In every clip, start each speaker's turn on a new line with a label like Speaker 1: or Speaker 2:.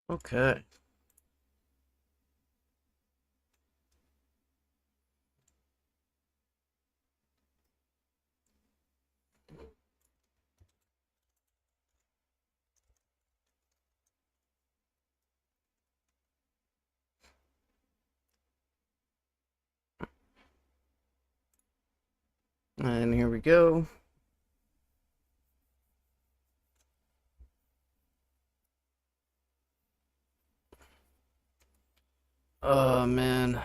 Speaker 1: Okay. And here we go. Oh, man.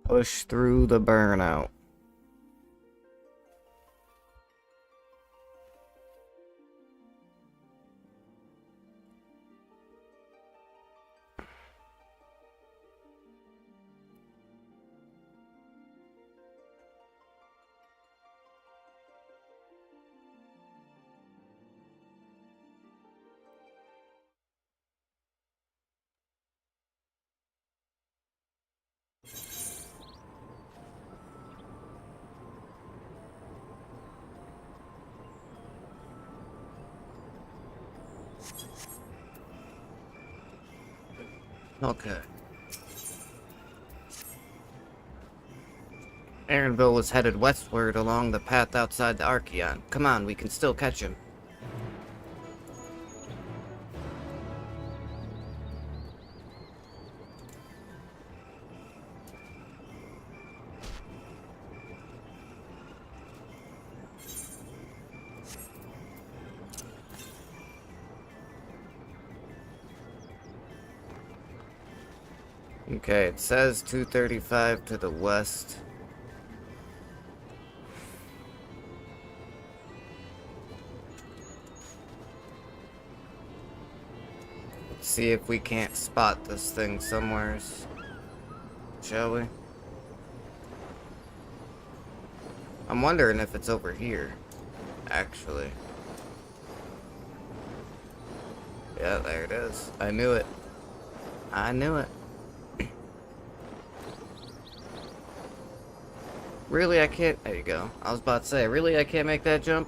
Speaker 1: Push through the burnout. Okay. Aaronville was headed westward along the path outside the Archeon. Come on, we can still catch him. Okay, it says 235 to the west. Let's see if we can't spot this thing somewheres. Shall we? I'm wondering if it's over here, actually. Yeah, there it is. I knew it. I knew it. Really, I can't... There you go. I was about to say, really, I can't make that jump?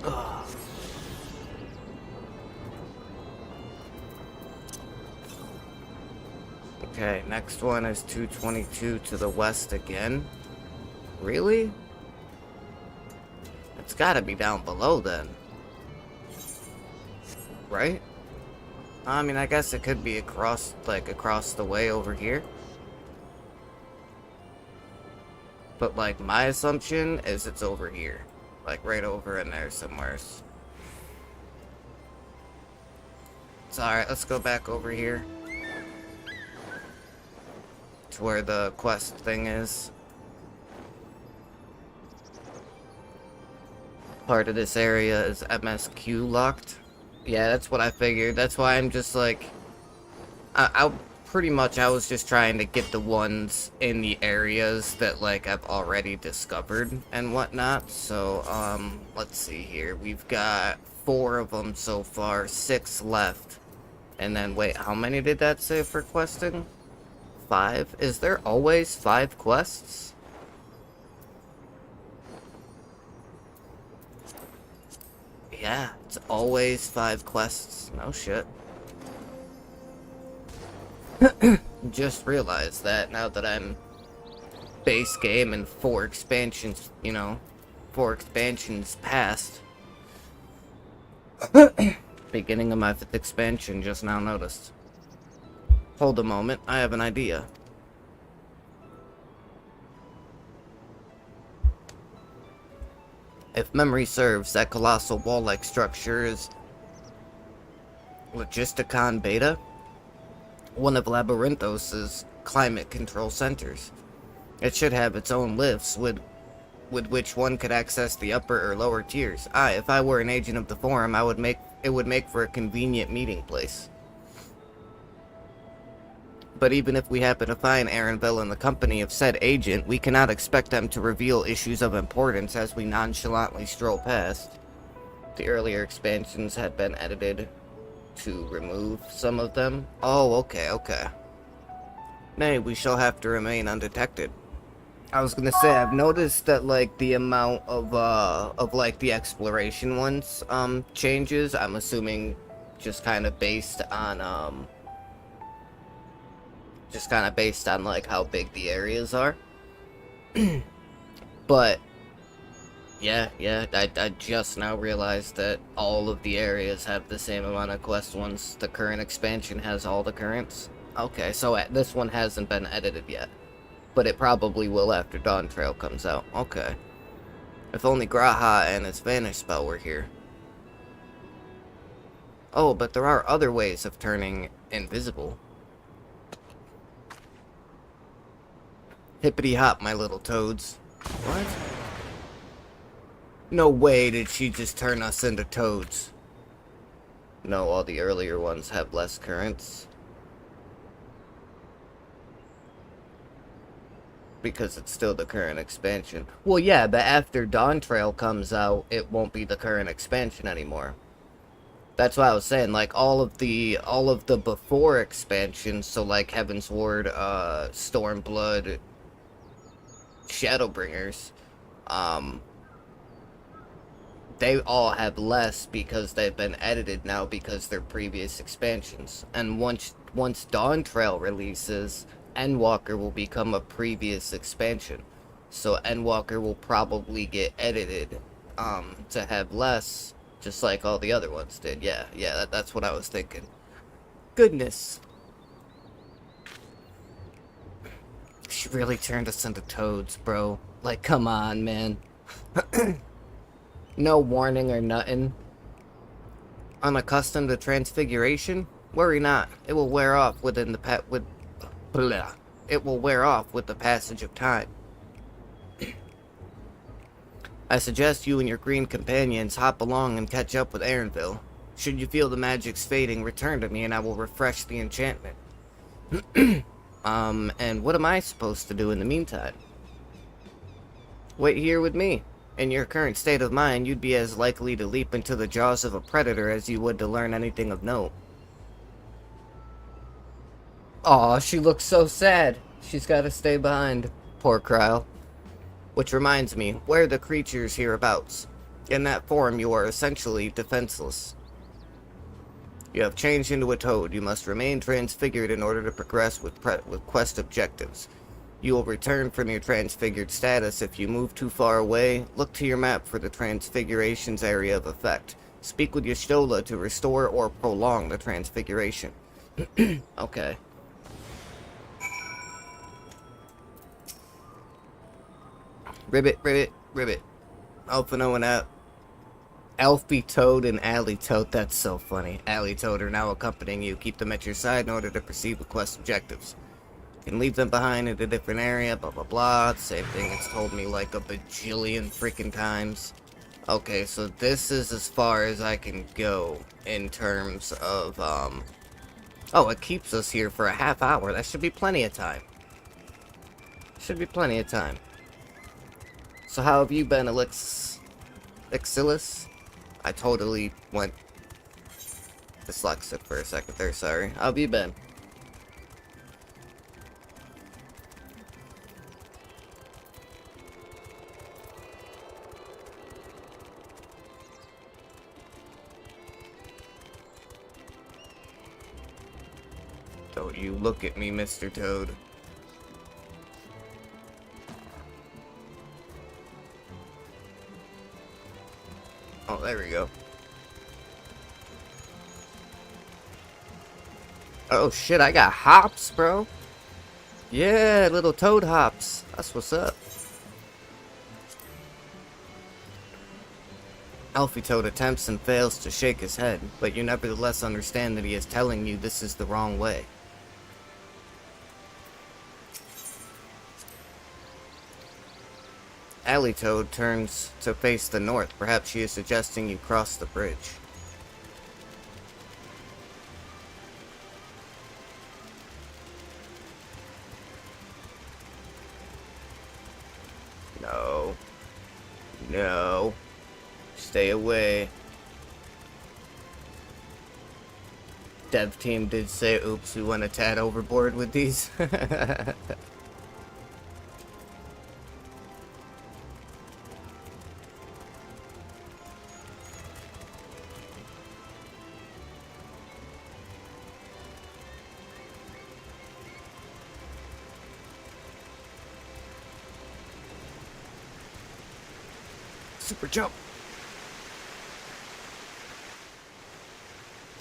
Speaker 1: Ugh. Okay, next one is 222 to the west again. Really? It's gotta be down below then. Right? I mean, I guess it could be across, like, across the way over here. But, like, my assumption is it's over here. Like, right over in there somewhere. It's alright, let's go back over here. To where the quest thing is. Part of this area is MSQ locked. Yeah, that's what I figured. That's why I'm just like... I pretty much, I was just trying to get the ones in the areas that, like, I've already discovered and whatnot. So, let's see here. We've got 4 of them so far, 6 left. And then, wait, how many did that say for questing? 5? Is there always 5 quests? Yeah, it's always 5 quests. No shit. Just realized that now that I'm base game and 4 expansions, you know, 4 expansions past. Beginning of my 5th expansion, just now noticed. Hold a moment, I have an idea. If memory serves, that colossal wall-like structure is Logisticon Beta, one of Labyrinthos' climate control centers. It should have its own lifts with which one could access the upper or lower tiers. If I were an agent of the Forum, I would make It would make for a convenient meeting place. But even if we happen to find Aaronville in the company of said agent, we cannot expect them to reveal issues of importance as we nonchalantly stroll past. The earlier expansions had been edited to remove some of them. Oh, okay. Nay, we shall have to remain undetected. I was gonna say, I've noticed that, like, the amount of like, the exploration ones, changes. I'm assuming just kind of based on, like, how big the areas are. But, yeah, I just now realized that all of the areas have the same amount of quest ones. The current expansion has all the currents. Okay, so this one hasn't been edited yet. But it probably will after Dawn Trail comes out. Okay. If only Graha and its Vanish spell were here. Oh, but there are other ways of turning invisible. Hippity hop, my little toads. What? No way did she just turn us into toads. No, all the earlier ones have less currents. Because it's still the current expansion. Well, yeah, but after Dawn Trail comes out, it won't be the current expansion anymore. That's what I was saying, like, all of the before expansions, so like Heaven's Ward, Stormblood, Shadowbringers, they all have less because they've been edited now because they're previous expansions. And once Dawn Trail releases, Endwalker will become a previous expansion. So Endwalker will probably get edited to have less, just like all the other ones did. Yeah, that's what I was thinking. Goodness. She really turned us into toads, bro. Like, come on, man. No warning or nothing. Unaccustomed to transfiguration? Worry not. It will wear off within the It will wear off with the passage of time. I suggest you and your green companions hop along and catch up with Aaronville. Should you feel the magic's fading, return to me and I will refresh the enchantment. And what am I supposed to do in the meantime? Wait here with me. In your current state of mind, you'd be as likely to leap into the jaws of a predator as you would to learn anything of note. Aw, she looks so sad. She's gotta stay behind. Poor Kryle. Which reminds me, where are the creatures hereabouts? In that form, you are essentially defenseless. You have changed into a toad. You must remain transfigured in order to progress with quest objectives. You will return from your transfigured status if you move too far away. Look to your map for the transfiguration's area of effect. Speak with Y'shtola to restore or prolong the transfiguration. Okay. Ribbit. Alphino and Alfie Toad and Alley Toad. That's so funny. Alley Toad are now accompanying you. Keep them at your side in order to proceed with quest objectives. You can leave them behind in a different area, blah blah blah. Same thing it's told me like a bajillion freaking times. Okay, so this is as far as I can go in terms of, oh, it keeps us here for a half hour. That should be plenty of time. Should be plenty of time. So how have you been, Exilus? I totally went dyslexic for a second there, sorry. How have you been? Don't you look at me, Mr. Toad. Oh, there we go. Oh shit, I got hops, bro. Yeah, little toad hops. That's what's up. Alfie Toad attempts and fails to shake his head, but you nevertheless understand that he is telling you this is the wrong way. Alley Toad turns to face the north. Perhaps she is suggesting you cross the bridge. No. Stay away. Dev team did say, oops, we went a tad overboard with these. Super jump.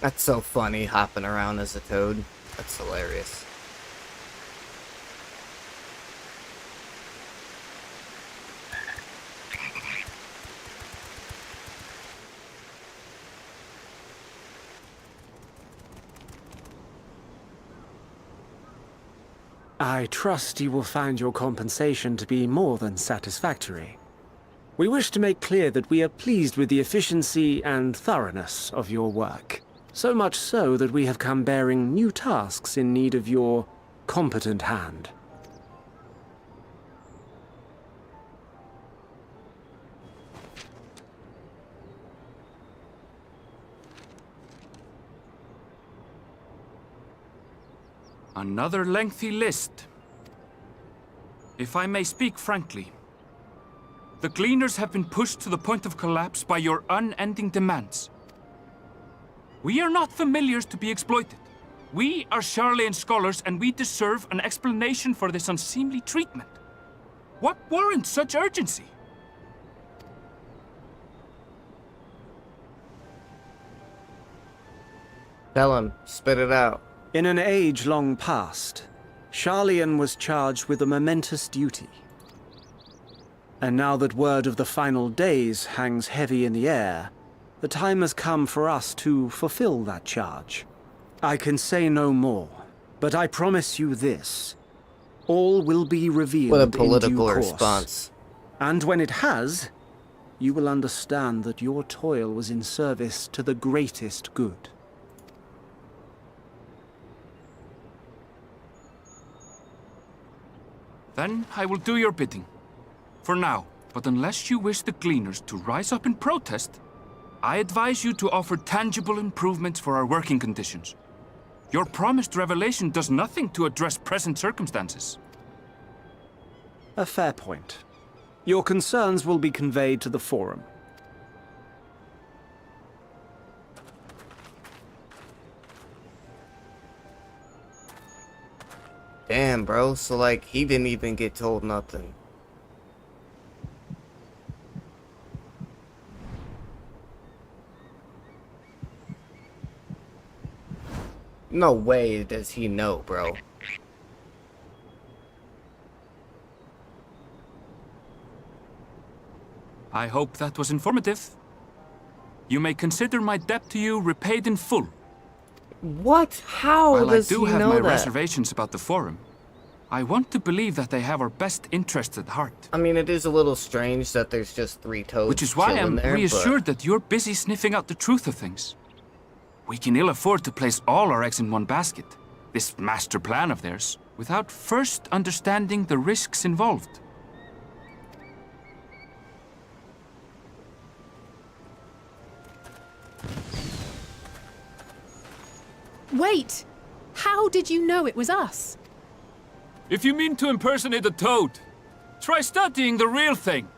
Speaker 1: That's so funny, hopping around as a toad. That's hilarious.
Speaker 2: I trust you will find your compensation to be more than satisfactory. We wish to make clear that we are pleased with the efficiency and thoroughness of your work. So much so that we have come bearing new tasks in need of your competent hand.
Speaker 3: Another lengthy list. If I may speak frankly, the Gleaners have been pushed to the point of collapse by your unending demands. We are not familiars to be exploited. We are Sharlayan scholars, and we deserve an explanation for this unseemly treatment. What warrants such urgency?
Speaker 1: Tell him, spit it out.
Speaker 2: In an age long past, Sharlayan was charged with a momentous duty. And now that word of the final days hangs heavy in the air, the time has come for us to fulfill that charge. I can say no more, but I promise you this. All will be revealed
Speaker 1: What a
Speaker 2: in due
Speaker 1: political
Speaker 2: course.
Speaker 1: response.
Speaker 2: And when it has, you will understand that your toil was in service to the greatest good.
Speaker 3: Then I will do your bidding. For now, but unless you wish the Gleaners to rise up in protest, I advise you to offer tangible improvements for our working conditions. Your promised revelation does nothing to address present circumstances.
Speaker 2: A fair point. Your concerns will be conveyed to the Forum.
Speaker 1: Damn, bro. So, like, he didn't even get told nothing. No way does he know, bro.
Speaker 3: I hope that was informative. You may consider my debt to you repaid in full.
Speaker 1: What? How
Speaker 3: While I
Speaker 1: does
Speaker 3: do
Speaker 1: he
Speaker 3: have
Speaker 1: know
Speaker 3: my
Speaker 1: that?
Speaker 3: reservations about the Forum, I want to believe that they have our best interests at heart.
Speaker 1: I mean, it is a little strange that there's just 3 toads
Speaker 3: Which is why
Speaker 1: chilling
Speaker 3: I'm
Speaker 1: there,
Speaker 3: reassured that you're busy sniffing out the truth of things. We can ill afford to place all our eggs in one basket, this master plan of theirs, without first understanding the risks involved.
Speaker 4: Wait! How did you know it was us?
Speaker 3: If you mean to impersonate a toad, try studying the real thing.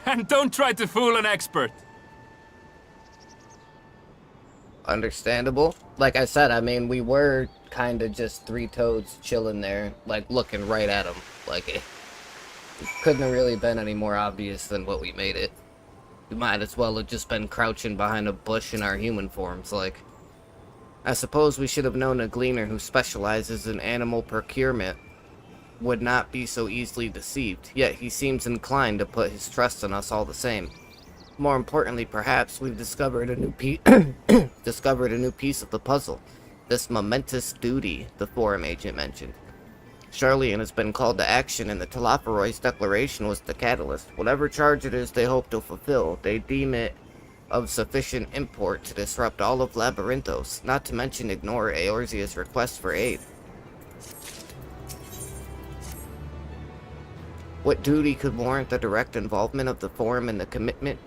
Speaker 3: And don't try to fool an expert.
Speaker 1: Understandable. Like I said, I mean, we were kind of just 3 toads chilling there, like, looking right at him. Like, it couldn't have really been any more obvious than what we made it. We might as well have just been crouching behind a bush in our human forms, like. I suppose we should have known a gleaner who specializes in animal procurement would not be so easily deceived, yet he seems inclined to put his trust in us all the same. More importantly, perhaps, we've discovered a new piece of the puzzle. This momentous duty, the Forum agent mentioned. Sharlayan has been called to action, and the Telophoroid's declaration was the catalyst. Whatever charge it is they hope to fulfill, they deem it of sufficient import to disrupt all of Labyrinthos, not to mention ignore Eorzea's request for aid. What duty could warrant the direct involvement of the Forum and the commitment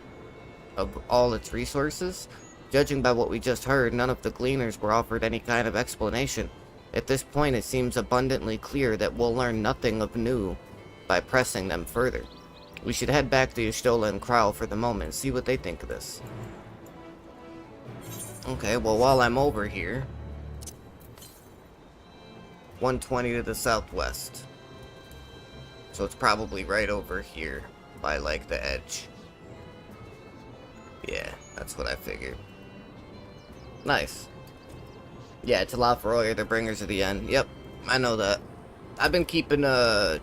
Speaker 1: of all its resources? Judging by what we just heard, none of the Gleaners were offered any kind of explanation. At this point, it seems abundantly clear that we'll learn nothing of new by pressing them further. We should head back to Y'shtola and Kryle for the moment and see what they think of this. Okay, well, while I'm over here... 120 to the southwest. So it's probably right over here by, like, the edge. Yeah, that's what I figured. Nice. Yeah, Talafaroy are the bringers of the end. Yep, I know that. I've been keeping a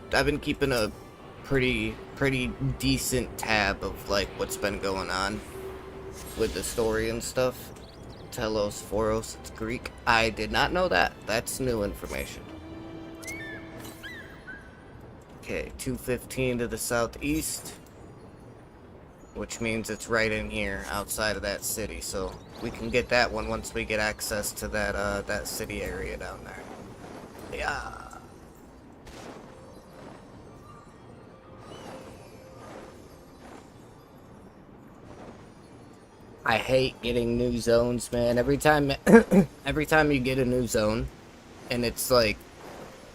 Speaker 1: pretty decent tab of like what's been going on with the story and stuff. Telos Foros, it's Greek. I did not know that. That's new information. Okay, 215 to the southeast, which means it's right in here outside of that city, so we can get that one once we get access to that that city area down there. Yeah. I hate getting new zones, man. Every time you get a new zone and it's like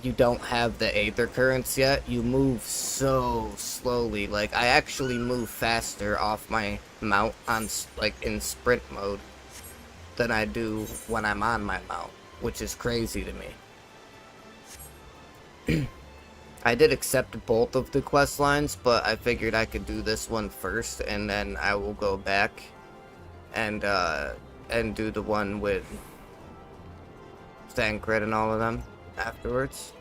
Speaker 1: you don't have the Aether Currents yet, you move so slowly. Like, I actually move faster off my mount on, like, in sprint mode than I do when I'm on my mount, which is crazy to me. I did accept both of the quest lines, but I figured I could do this one first, and then I will go back and do the one with Thancred and all of them afterwards.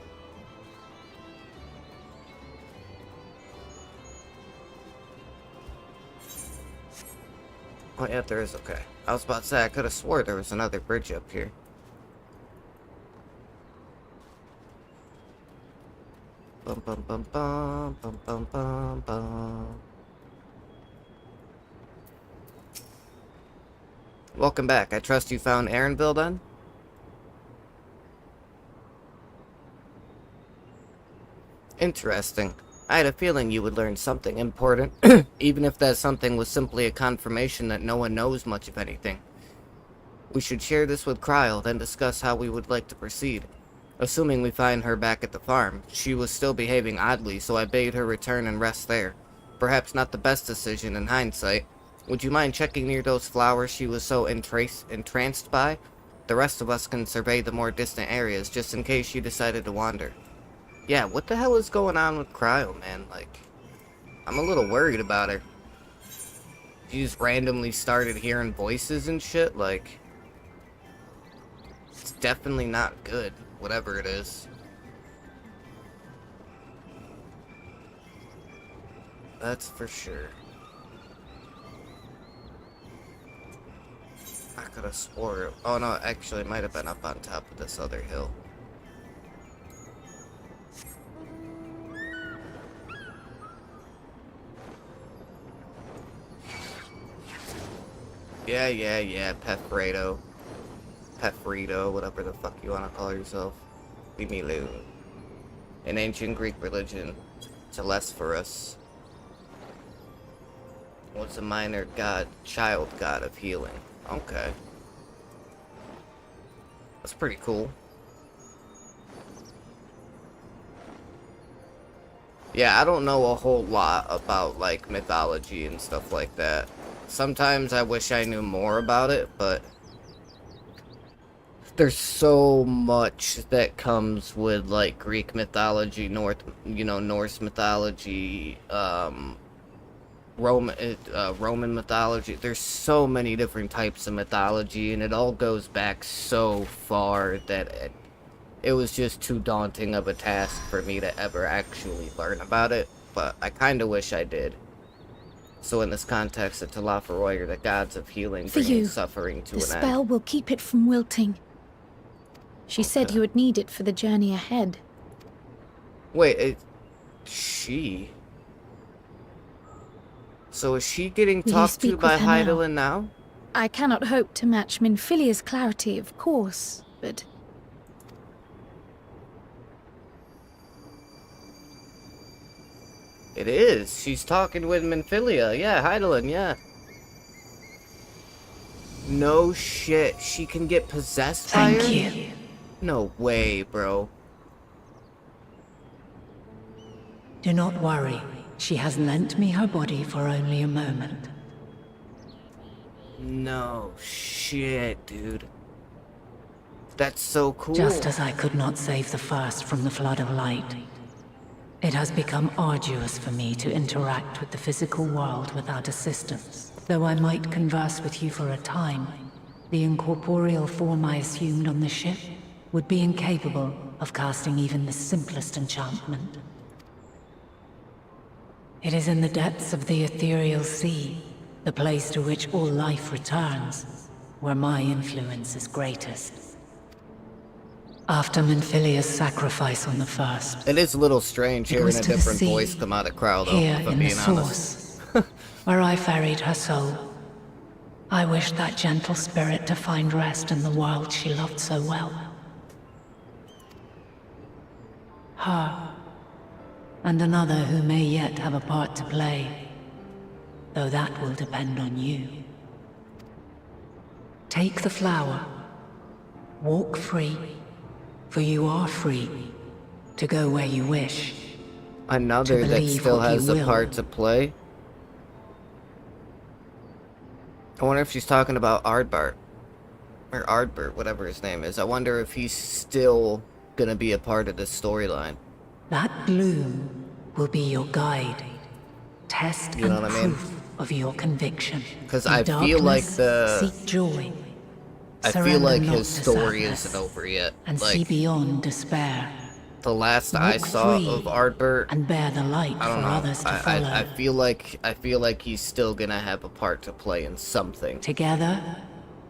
Speaker 1: Oh yeah, there is. Okay. I was about to say, I could have swore there was another bridge up here. Bum bum bum bum bum bum bum bum. Welcome back. I trust you found Aaronville then? Interesting. I had a feeling you would learn something important, even if that something was simply a confirmation that no one knows much of anything. We should share this with Kryle, then discuss how we would like to proceed. Assuming we find her back at the farm, she was still behaving oddly, so I bade her return and rest there. Perhaps not the best decision in hindsight. Would you mind checking near those flowers she was so entranced by? The rest of us can survey the more distant areas, just in case she decided to wander. Yeah, what the hell is going on with Kryle, man? Like, I'm a little worried about her. She just randomly started hearing voices and shit, like... It's definitely not good, whatever it is. That's for sure. I could have swore it. Oh no, actually it might have been up on top of this other hill. Yeah, Pefredo, whatever the fuck you want to call yourself. Leave me alone. In ancient Greek religion, Telesphorus was a minor god, child god of healing. Okay. That's pretty cool. Yeah, I don't know a whole lot about, like, mythology and stuff like that. Sometimes I wish I knew more about it, but there's so much that comes with, like, Greek mythology, Norse mythology, Roman mythology. There's so many different types of mythology, and it all goes back so far that it was just too daunting of a task for me to ever actually learn about it, but I kind of wish I did. So in this context, the Talafaroy are the gods of healing, bringing suffering to an end.
Speaker 4: The spell will keep it from wilting. She said you would need it for the journey ahead.
Speaker 1: Wait, she? So is she getting talked to by Hydaelyn now?
Speaker 4: I cannot hope to match Minfilia's clarity, of course, but...
Speaker 1: It is. She's talking with Minfilia. Yeah, Hydaelyn, yeah. No shit. She can get possessed by her?
Speaker 5: Thank you.
Speaker 1: No way, bro.
Speaker 5: Do not worry. She has lent me her body for only a moment.
Speaker 1: No shit, dude. That's so cool.
Speaker 5: Just as I could not save the first from the flood of light, it has become arduous for me to interact with the physical world without assistance. Though I might converse with you for a time, the incorporeal form I assumed on the ship would be incapable of casting even the simplest enchantment. It is in the depths of the ethereal sea, the place to which all life returns, where my influence is greatest. After Minfilia's sacrifice on the first,
Speaker 1: It is a little strange
Speaker 5: it
Speaker 1: hearing
Speaker 5: was
Speaker 1: a
Speaker 5: to the
Speaker 1: different
Speaker 5: sea,
Speaker 1: voice come out of Crow, though,
Speaker 5: here
Speaker 1: if I'm
Speaker 5: in the
Speaker 1: being honest.
Speaker 5: source, where I ferried her soul. I wished that gentle spirit to find rest in the world she loved so well. Her, and another who may yet have a part to play, though that will depend on you. Take the flower, walk free, for you are free to go where you wish.
Speaker 1: Another
Speaker 5: To
Speaker 1: that
Speaker 5: believe
Speaker 1: still
Speaker 5: what you
Speaker 1: has a
Speaker 5: will.
Speaker 1: part to play. I wonder if she's talking about Ardbart. Or Ardbert, whatever his name is. I wonder if he's still gonna be a part of this storyline.
Speaker 5: That bloom will be your guide, test
Speaker 1: You know
Speaker 5: and
Speaker 1: what I mean?
Speaker 5: proof of your conviction.
Speaker 1: 'Cause
Speaker 5: In
Speaker 1: I feel like
Speaker 5: darkness, seek joy.
Speaker 1: I feel
Speaker 5: Surrender
Speaker 1: like
Speaker 5: not
Speaker 1: his
Speaker 5: to
Speaker 1: story
Speaker 5: sadness,
Speaker 1: isn't over yet.
Speaker 5: and see
Speaker 1: Like,
Speaker 5: beyond despair.
Speaker 1: the last I
Speaker 5: Walk
Speaker 1: saw
Speaker 5: free
Speaker 1: of Ardbert,
Speaker 5: and bear the light
Speaker 1: I
Speaker 5: for
Speaker 1: don't know.
Speaker 5: others to follow.
Speaker 1: I feel like he's still gonna have a part to play in something.
Speaker 5: Together,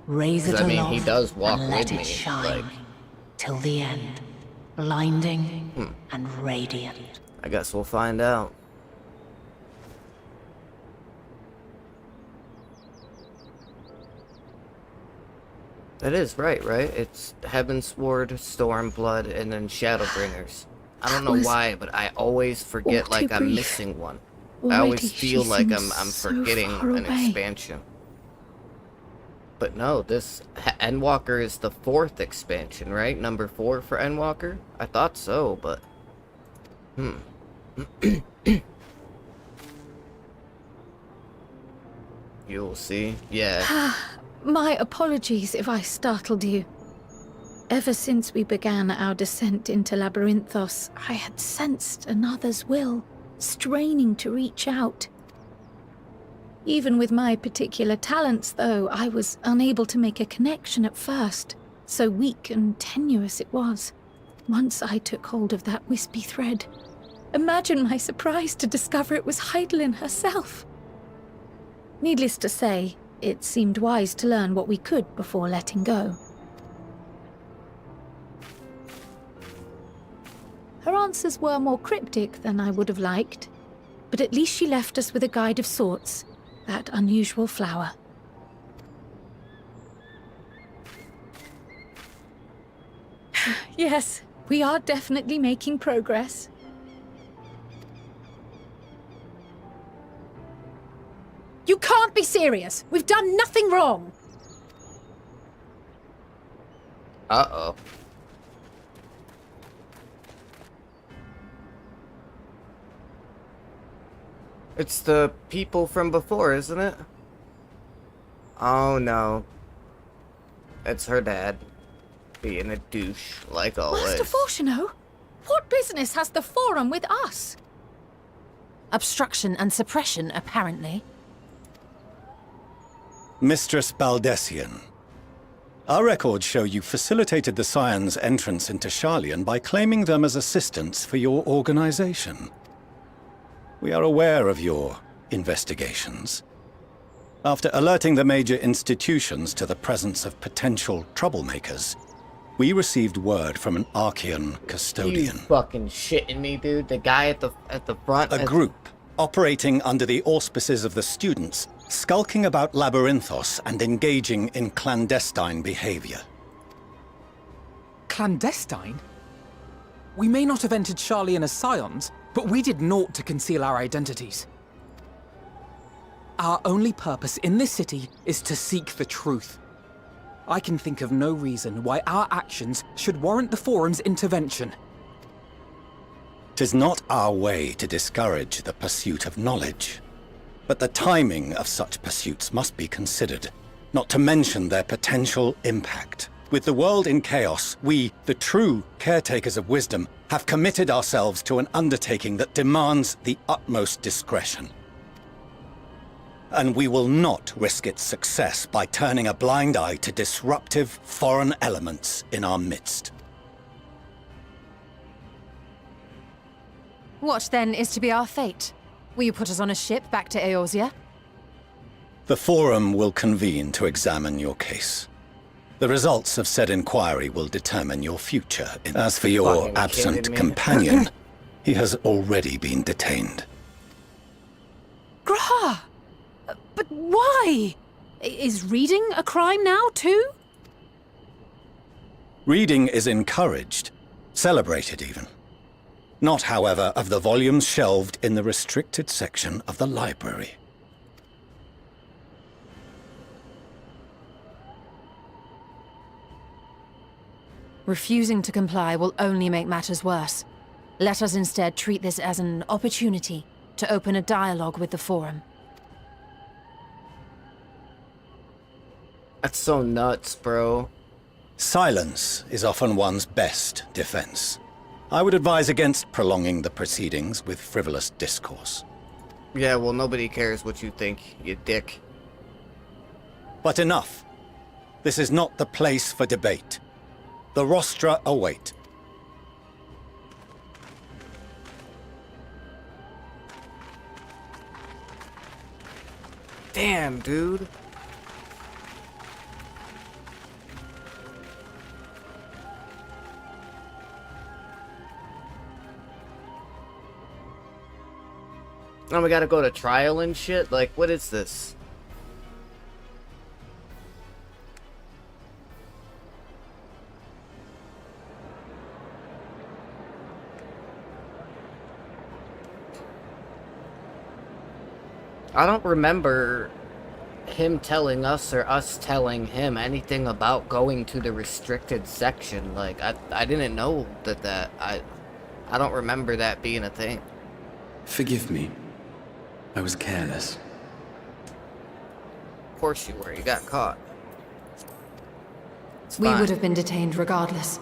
Speaker 5: raise it
Speaker 1: 'Cause, I mean,
Speaker 5: aloft
Speaker 1: he does walk
Speaker 5: and let
Speaker 1: with
Speaker 5: it
Speaker 1: me,
Speaker 5: shine
Speaker 1: like-
Speaker 5: till the end, blinding and radiant.
Speaker 1: I guess we'll find out. That is right? It's Heavensward, Stormblood, and then Shadowbringers. I don't know
Speaker 4: was
Speaker 1: why, but I always forget
Speaker 4: all
Speaker 1: like
Speaker 4: too
Speaker 1: I'm
Speaker 4: brief.
Speaker 1: missing one. I
Speaker 4: Already
Speaker 1: always
Speaker 4: she
Speaker 1: feel like
Speaker 4: seems
Speaker 1: I'm
Speaker 4: so
Speaker 1: forgetting
Speaker 4: far
Speaker 1: an
Speaker 4: away.
Speaker 1: expansion. But no, this Endwalker is the 4th expansion, right? Number 4 for Endwalker? I thought so, but... You'll see. Yeah.
Speaker 4: My apologies if I startled you. Ever since we began our descent into Labyrinthos, I had sensed another's will, straining to reach out. Even with my particular talents, though, I was unable to make a connection at first, so weak and tenuous it was. Once I took hold of that wispy thread. Imagine my surprise to discover it was Hydaelyn herself. Needless to say, it seemed wise to learn what we could before letting go. Her answers were more cryptic than I would have liked, but at least she left us with a guide of sorts, that unusual flower. Yes, we are definitely making progress. You can't be serious! We've done nothing wrong!
Speaker 1: Uh-oh. It's the people from before, isn't it? Oh no. It's her dad. Being a douche, like always.
Speaker 4: Master Fortuno, what business has the Forum with us?
Speaker 6: Obstruction and suppression, apparently.
Speaker 7: Mistress Baldessian, our records show you facilitated the Scions' entrance into Sharlayan by claiming them as assistants for your organization. We are aware of your investigations. After alerting the major institutions to the presence of potential troublemakers, we received word from an Archean
Speaker 1: You
Speaker 7: custodian.
Speaker 1: fucking shitting me, dude. The guy at the front.
Speaker 7: A group operating under the auspices of the students, skulking about Labyrinthos and engaging in clandestine behavior.
Speaker 8: Clandestine? We may not have entered Sharlayan as Scions, But we did naught to conceal our identities. Our only purpose in this city is to seek the truth. I can think of no reason why our actions should warrant the Forum's intervention.
Speaker 7: 'Tis not our way to discourage the pursuit of knowledge. But the timing of such pursuits must be considered, not to mention their potential impact. With the world in chaos, we, the true caretakers of wisdom, have committed ourselves to an undertaking that demands the utmost discretion. And we will not risk its success by turning a blind eye to disruptive foreign elements in our midst.
Speaker 6: What, then, is to be our fate? Will you put us on a ship back to Eorzea?
Speaker 7: The Forum will convene to examine your case. The results of said inquiry will determine your future. As for your
Speaker 1: Fucking
Speaker 7: absent
Speaker 1: kidding me?
Speaker 7: companion, he has already been detained.
Speaker 6: Graha! But why? Is reading a crime now, too?
Speaker 7: Reading is encouraged, celebrated even. Not, however, of the volumes shelved in the restricted section of the library.
Speaker 6: Refusing to comply will only make matters worse. Let us instead treat this as an opportunity to open a dialogue with the Forum.
Speaker 1: That's so nuts, bro.
Speaker 7: Silence is often one's best defense. I would advise against prolonging the proceedings with frivolous discourse.
Speaker 1: Yeah, well, nobody cares what you think, you dick.
Speaker 7: But enough. This is not the place for debate. The rostra await.
Speaker 1: Damn, dude. Oh, we gotta go to trial and shit? Like, what is this? I don't remember him telling us or us telling him anything about going to the restricted section. Like, I didn't know that I don't remember that being a thing.
Speaker 9: Forgive me. I was careless.
Speaker 1: Of course you were. You got caught. It's
Speaker 6: We
Speaker 1: fine.
Speaker 6: would have been detained regardless.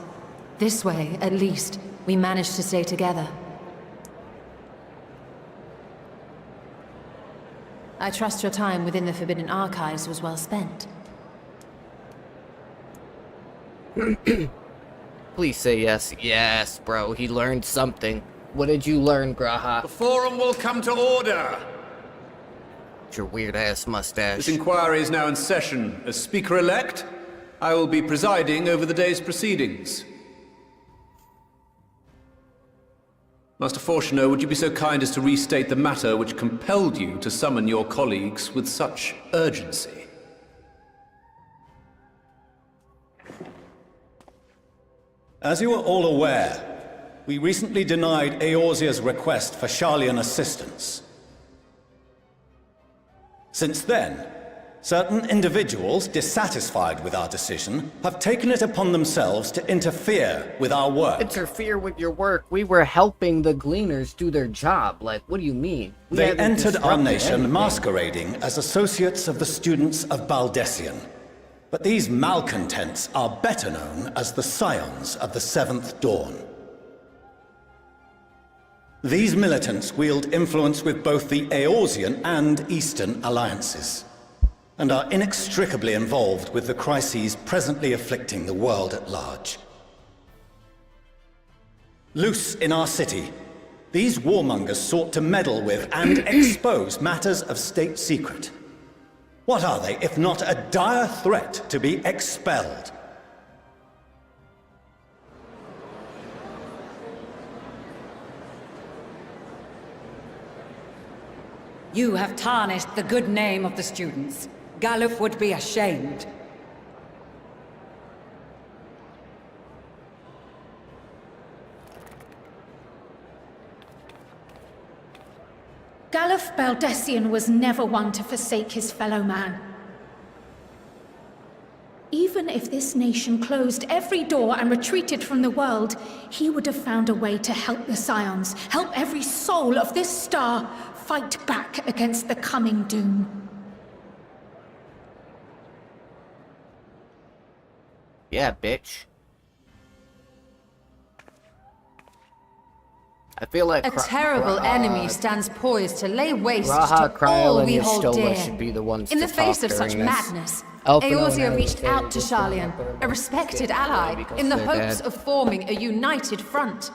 Speaker 6: This way, at least, we managed to stay together. I trust your time within the Forbidden Archives was well spent.
Speaker 1: Please say yes. Yes, bro. He learned something. What did you learn, Graha?
Speaker 10: The Forum will come to order.
Speaker 1: It's your weird-ass mustache.
Speaker 10: This inquiry is now in session. As Speaker-elect, I will be presiding over the day's proceedings. Master Fortuner, would you be so kind as to restate the matter which compelled you to summon your colleagues with such urgency?
Speaker 7: As you are all aware, we recently denied Eorzea's request for Sharlayan assistance. Since then, certain individuals dissatisfied with our decision have taken it upon themselves to interfere with our work.
Speaker 1: Interfere with your work. We were helping the Gleaners do their job. Like, what do you mean? We
Speaker 7: They
Speaker 1: hadn't
Speaker 7: entered our
Speaker 1: disrupted
Speaker 7: nation
Speaker 1: anything.
Speaker 7: masquerading as associates of the students of Baldessian. But these malcontents are better known as the Scions of the Seventh Dawn. These militants wield influence with both the Eorzean and Eastern alliances, and are inextricably involved with the crises presently afflicting the world at large. Loose in our city, these warmongers sought to meddle with and expose matters of state secret. What are they, if not a dire threat to be expelled?
Speaker 11: You have tarnished the good name of the students. Galuf would be ashamed.
Speaker 4: Earth Baldessian was never one to forsake his fellow man. Even if this nation closed every door and retreated from the world, he would have found a way to help the Scions, help every soul of this star fight back against the coming doom.
Speaker 1: Yeah, bitch. I feel like
Speaker 6: A terrible enemy stands poised to lay waste
Speaker 1: Raha,
Speaker 6: to
Speaker 1: Kryl,
Speaker 6: all
Speaker 1: and
Speaker 6: we hold
Speaker 1: Y'shtola
Speaker 6: dear.
Speaker 1: should be the ones
Speaker 6: In
Speaker 1: to
Speaker 6: the face
Speaker 1: talk
Speaker 6: of such
Speaker 1: during this.
Speaker 6: madness,
Speaker 1: Elfino and
Speaker 6: Eorzea reached
Speaker 1: Alistair
Speaker 6: out to
Speaker 1: just don't
Speaker 6: Sharlayan,
Speaker 1: put him
Speaker 6: a
Speaker 1: on
Speaker 6: respected
Speaker 1: shit
Speaker 6: ally,
Speaker 1: because
Speaker 6: in the
Speaker 1: they're
Speaker 6: hopes
Speaker 1: dead.
Speaker 6: of forming a united front.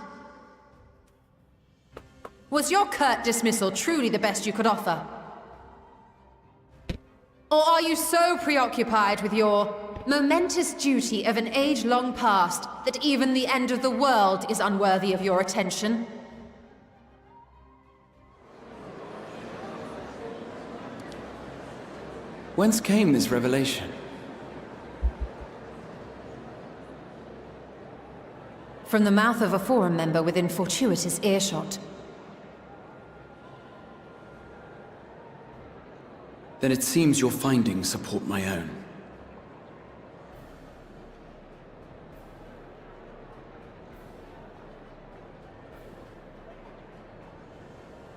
Speaker 6: Was your curt dismissal truly the best you could offer? Or are you so preoccupied with your momentous duty of an age long past that even the end of the world is unworthy of your attention?
Speaker 9: Whence came this revelation?
Speaker 6: From the mouth of a Forum member within fortuitous earshot.
Speaker 9: Then it seems your findings support my own.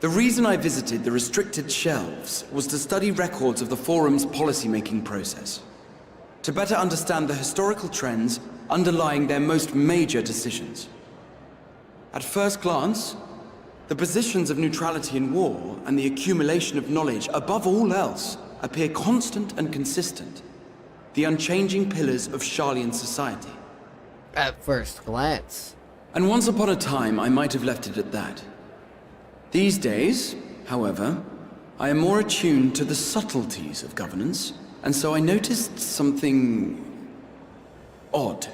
Speaker 9: The reason I visited the restricted shelves was to study records of the Forum's policymaking process, to better understand the historical trends underlying their most major decisions. At first glance, the positions of neutrality in war and the accumulation of knowledge above all else appear constant and consistent, the unchanging pillars of Sharlayan society.
Speaker 1: At first glance.
Speaker 9: And once upon a time, I might have left it at that. These days, however, I am more attuned to the subtleties of governance, and so I noticed something odd.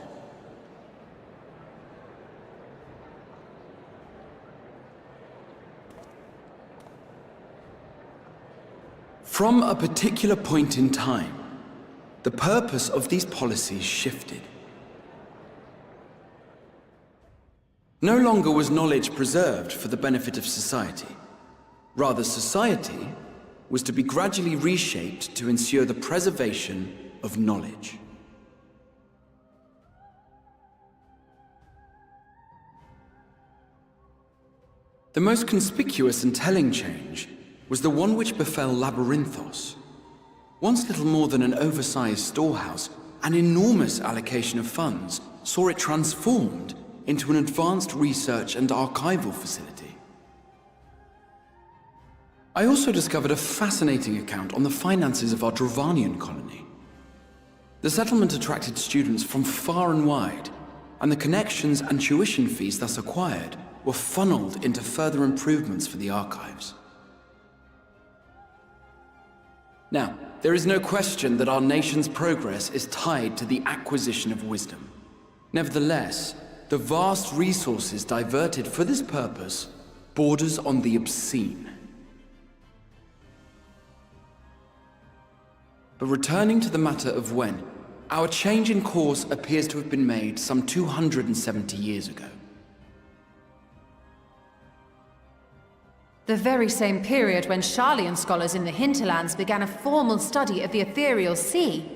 Speaker 9: From a particular point in time, the purpose of these policies shifted. No longer was knowledge preserved for the benefit of society. Rather, society was to be gradually reshaped to ensure the preservation of knowledge. The most conspicuous and telling change was the one which befell Labyrinthos. Once little more than an oversized storehouse, an enormous allocation of funds saw it transformed into an advanced research and archival facility. I also discovered a fascinating account on the finances of our Dravanian colony. The settlement attracted students from far and wide, and the connections and tuition fees thus acquired were funneled into further improvements for the archives. Now, there is no question that our nation's progress is tied to the acquisition of wisdom. Nevertheless, the vast resources diverted for this purpose borders on the obscene. But returning to the matter of when, our change in course appears to have been made some 270 years ago.
Speaker 6: The very same period when Sharlayan scholars in the hinterlands began a formal study of the ethereal sea.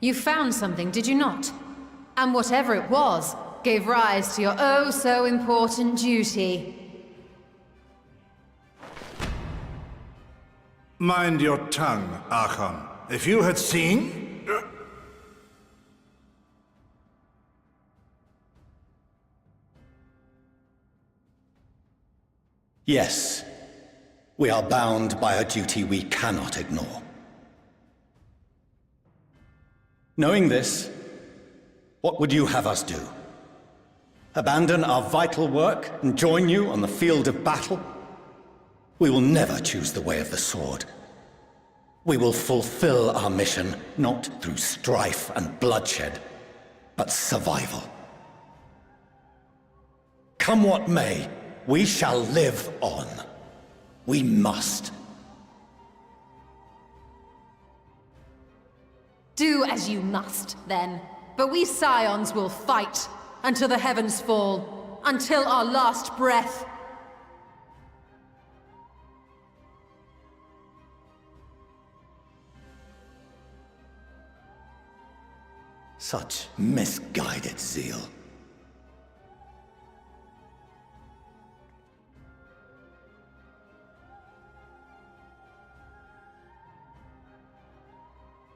Speaker 6: You found something, did you not? And whatever it was, gave rise to your oh-so-important duty.
Speaker 12: Mind your tongue, Archon. If you had seen...
Speaker 7: Yes, we are bound by a duty we cannot ignore. Knowing this, what would you have us do? Abandon our vital work and join you on the field of battle? We will never choose the way of the sword. We will fulfill our mission not through strife and bloodshed, but survival. Come what may, we shall live on. We must.
Speaker 6: Do as you must, then. But we Scions will fight until the heavens fall, until our last breath.
Speaker 7: Such misguided zeal.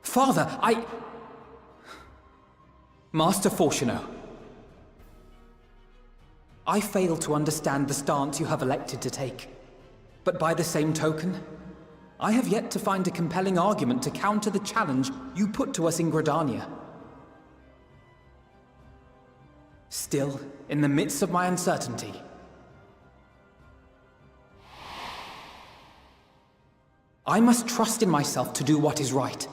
Speaker 8: Father, Master Fortuno, I fail to understand the stance you have elected to take. But by the same token, I have yet to find a compelling argument to counter the challenge you put to us in Gridania. Still, in the midst of my uncertainty, I must trust in myself to do what is right,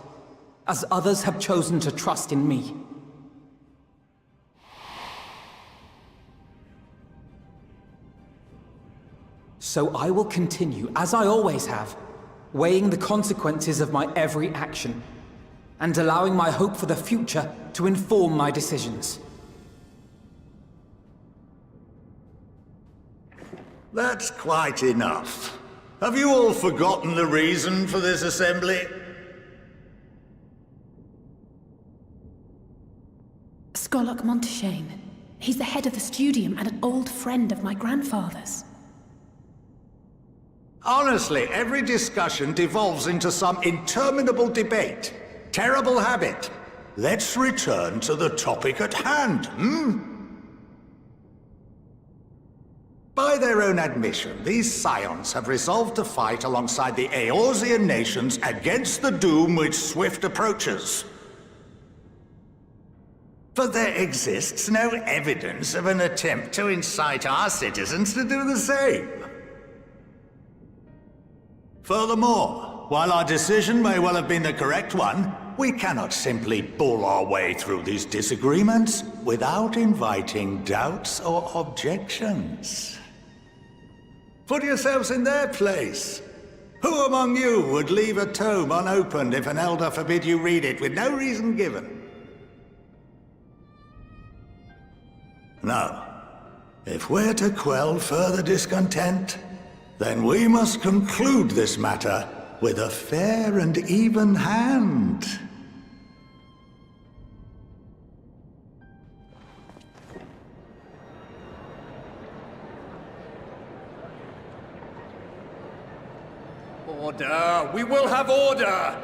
Speaker 8: as others have chosen to trust in me. So I will continue, as I always have, weighing the consequences of my every action, and allowing my hope for the future to inform my decisions.
Speaker 12: That's quite enough. Have you all forgotten the reason for this assembly?
Speaker 13: Skolok Monteshane. He's the head of the studium and an old friend of my grandfather's.
Speaker 12: Honestly, every discussion devolves into some interminable debate. Terrible habit. Let's return to the topic at hand, By their own admission, these scions have resolved to fight alongside the Eorzean nations against the doom which swift approaches. But there exists no evidence of an attempt to incite our citizens to do the same. Furthermore, while our decision may well have been the correct one, we cannot simply bull our way through these disagreements without inviting doubts or objections. Put yourselves in their place. Who among you would leave a tome unopened if an elder forbid you read it with no reason given? Now, if we're to quell further discontent, then we must conclude this matter with a fair and even hand.
Speaker 10: Order! We will have order!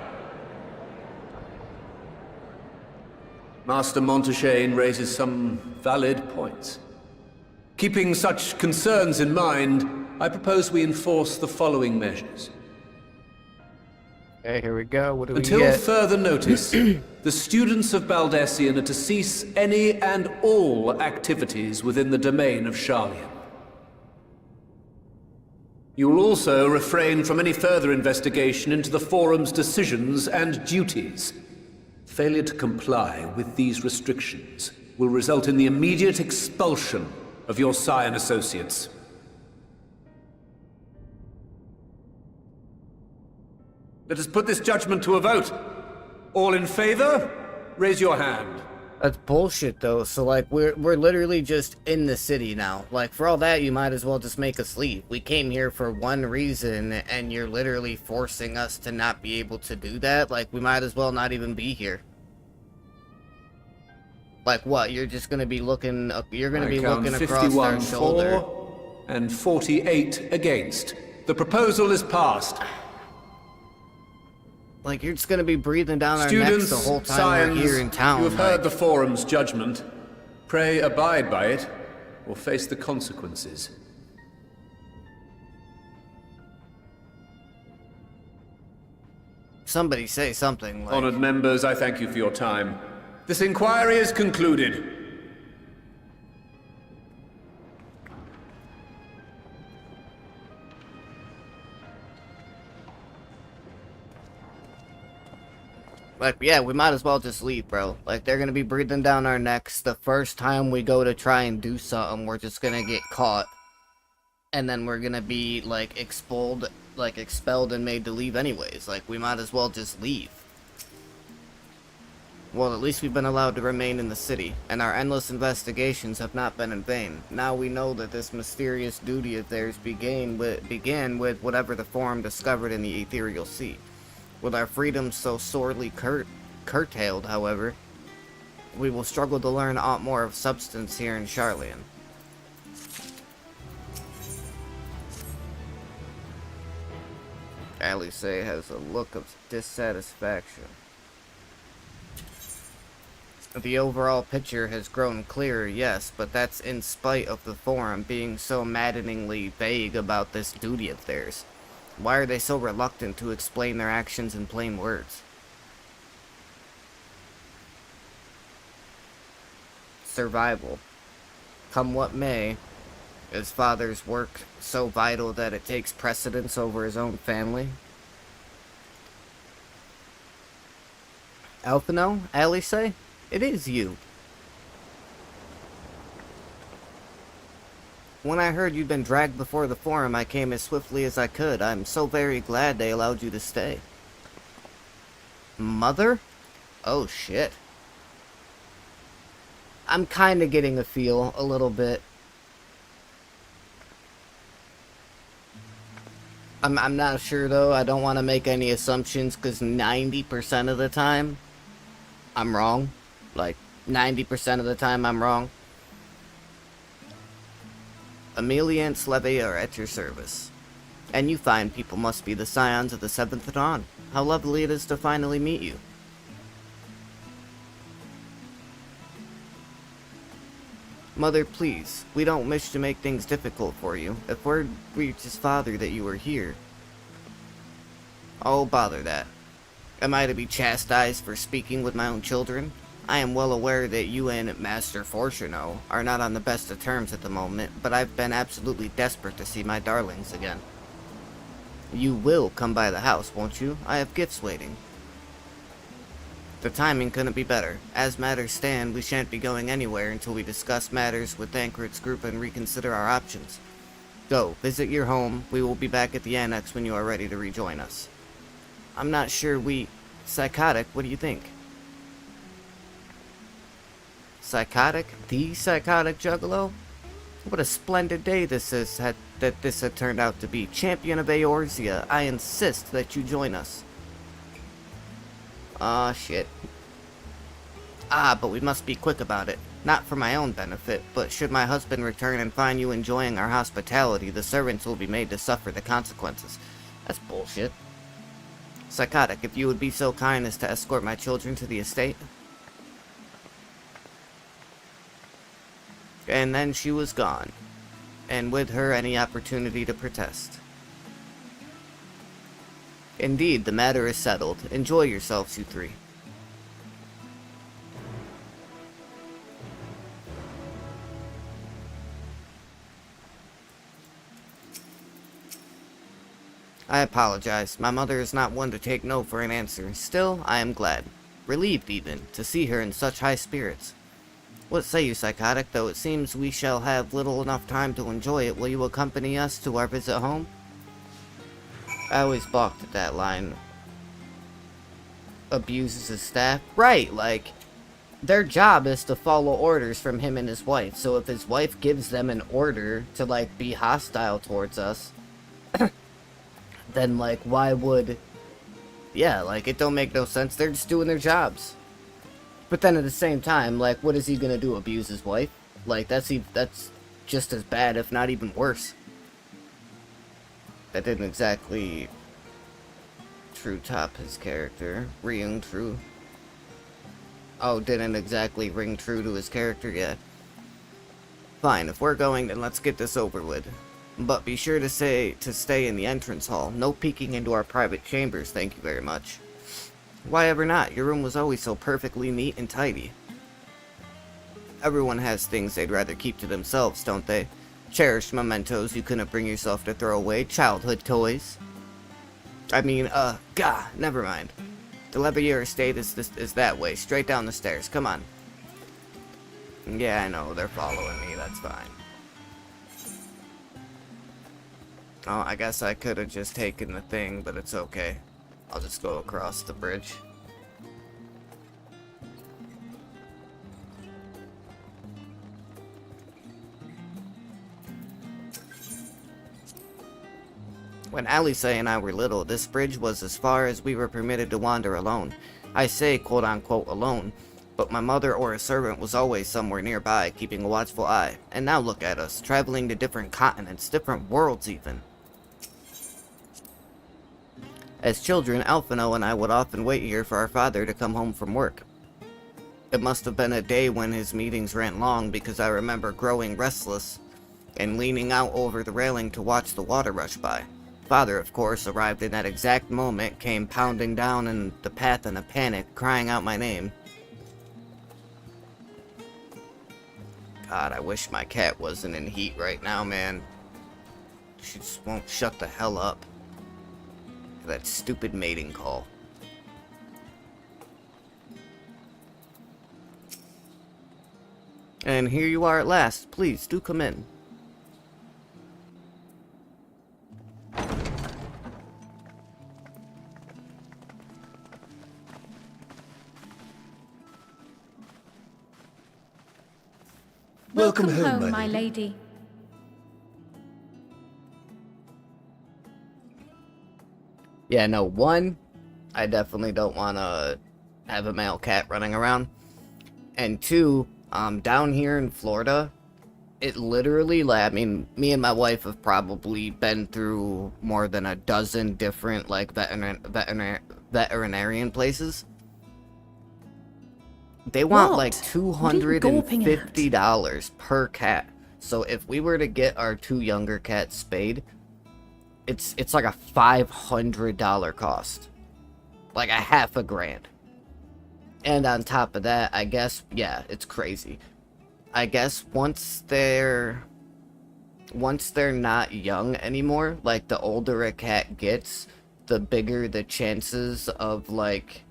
Speaker 10: Master Monteshane raises some valid points. Keeping such concerns in mind, I propose we enforce the following measures.
Speaker 1: Okay, here we go. What do we
Speaker 10: Until
Speaker 1: get?
Speaker 10: further notice, the students of Baldessian are to cease any and all activities within the domain of Sharlian. You will also refrain from any further investigation into the Forum's decisions and duties. Failure to comply with these restrictions will result in the immediate expulsion of your Scion associates. Let us put this judgment to a vote. All in favor, raise your hand.
Speaker 1: That's bullshit, though. So, like, we're literally just in the city now. Like, for all that, you might as well just make us leave. We came here for one reason, and you're literally forcing us to not be able to do that. Like, we might as well not even be here. Like, what? You're just gonna be looking up. You're gonna be looking across our shoulder.
Speaker 10: For and 48 against. The proposal is passed.
Speaker 1: Like, you're just gonna be breathing down our necks the whole time we're here in town.
Speaker 10: You have heard the Forum's judgment. Pray abide by it, or face the consequences.
Speaker 1: Somebody say something, like...
Speaker 10: Honored members, I thank you for your time. This inquiry is concluded.
Speaker 1: Like, yeah, we might as well just leave, bro. Like, they're gonna be breathing down our necks. The first time we go to try and do something, we're just gonna get caught. And then we're gonna be, like, expelled and made to leave anyways. Like, we might as well just leave. Well, at least we've been allowed to remain in the city, and our endless investigations have not been in vain. Now we know that this mysterious duty of theirs began with whatever the Forum discovered in the ethereal sea. With our freedoms so sorely curtailed, however, we will struggle to learn aught more of substance here in Charlian. Alice has a look of dissatisfaction. The overall picture has grown clearer, yes, but that's in spite of the Forum being so maddeningly vague about this duty of theirs. Why are they so reluctant to explain their actions in plain words? Survival. Come what may, is Father's work so vital that it takes precedence over his own family? Alphino? Alice? It is you. When I heard you'd been dragged before the Forum, I came as swiftly as I could. I'm so very glad they allowed you to stay. Mother? Oh, shit. I'm kinda getting a feel, a little bit. I'm not sure, though. I don't want to make any assumptions, because 90% of the time, I'm wrong. Like, 90% of the time, I'm wrong. Amelia and Slevia are at your service. And you fine people must be the scions of the 7th Dawn. How lovely it is to finally meet you. Mother, please, we don't wish to make things difficult for you. If word reaches Father that you are here... Oh, bother that. Am I to be chastised for speaking with my own children? I am well aware that you and Master Fortuno are not on the best of terms at the moment, but I've been absolutely desperate to see my darlings again. You will come by the house, won't you? I have gifts waiting. The timing couldn't be better. As matters stand, we shan't be going anywhere until we discuss matters with Thancred's group and reconsider our options. Go, visit your home. We will be back at the annex when you are ready to rejoin us. I'm not sure Psychotic, what do you think? Psychotic? The Psychotic Juggalo? What a splendid day this had turned out to be. Champion of Eorzea, I insist that you join us. Ah, shit. But we must be quick about it. Not for my own benefit, but should my husband return and find you enjoying our hospitality, the servants will be made to suffer the consequences. That's bullshit. Psychotic, if you would be so kind as to escort my children to the estate. And then she was gone, and with her any opportunity to protest. Indeed, the matter is settled. Enjoy yourselves, you three. I apologize. My mother is not one to take no for an answer. Still, I am glad. Relieved, even, to see her in such high spirits. What say you, Psychotic? Though it seems we shall have little enough time to enjoy it, will you accompany us to our visit home? I always balked at that line. Abuses his staff. Right, like, their job is to follow orders from him and his wife. So if his wife gives them an order to, like, be hostile towards us, then, like, why would... Yeah, like, it don't make no sense. They're just doing their jobs. But then at the same time, like, what is he gonna do? Abuse his wife? Like, that's just as bad, if not even worse. That didn't exactly true top his character. Ring true. Oh, didn't exactly ring true to his character yet. Fine, if we're going, then let's get this over with. But be sure to stay in the entrance hall. No peeking into our private chambers, thank you very much. Why ever not? Your room was always so perfectly neat and tidy. Everyone has things they'd rather keep to themselves, don't they? Cherished mementos you couldn't bring yourself to throw away. Childhood toys. I mean, never mind. The Leveilleur estate is that way. Straight down the stairs. Come on. Yeah, I know. They're following me. That's fine. Oh, I guess I could have just taken the thing, but it's okay. I'll just go across the bridge. When Alice and I were little, this bridge was as far as we were permitted to wander alone. I say quote-unquote alone, but my mother or a servant was always somewhere nearby, keeping a watchful eye. And now look at us, traveling to different continents, different worlds even. As children, Alphino and I would often wait here for our father to come home from work. It must have been a day when his meetings ran long, because I remember growing restless and leaning out over the railing to watch the water rush by. Father, of course, arrived in that exact moment, came pounding down in the path in a panic, crying out my name. God, I wish my cat wasn't in heat right now, man. She just won't shut the hell up. That stupid mating call. And here you are at last. Please, do come in.
Speaker 4: Welcome home, my lady.
Speaker 1: Yeah, no, one, I definitely don't want to have a male cat running around. And two, down here in Florida, it literally, like, I mean, me and my wife have probably been through more than a dozen different, like, veterinarian places. They want,
Speaker 13: What?
Speaker 1: like, $250 per cat. So if we were to get our 2 younger cats spayed, it's like a $500 cost. Like a half a grand. And on top of that, I guess, yeah, it's crazy. I guess once they're not young anymore, like the older a cat gets, the bigger the chances of like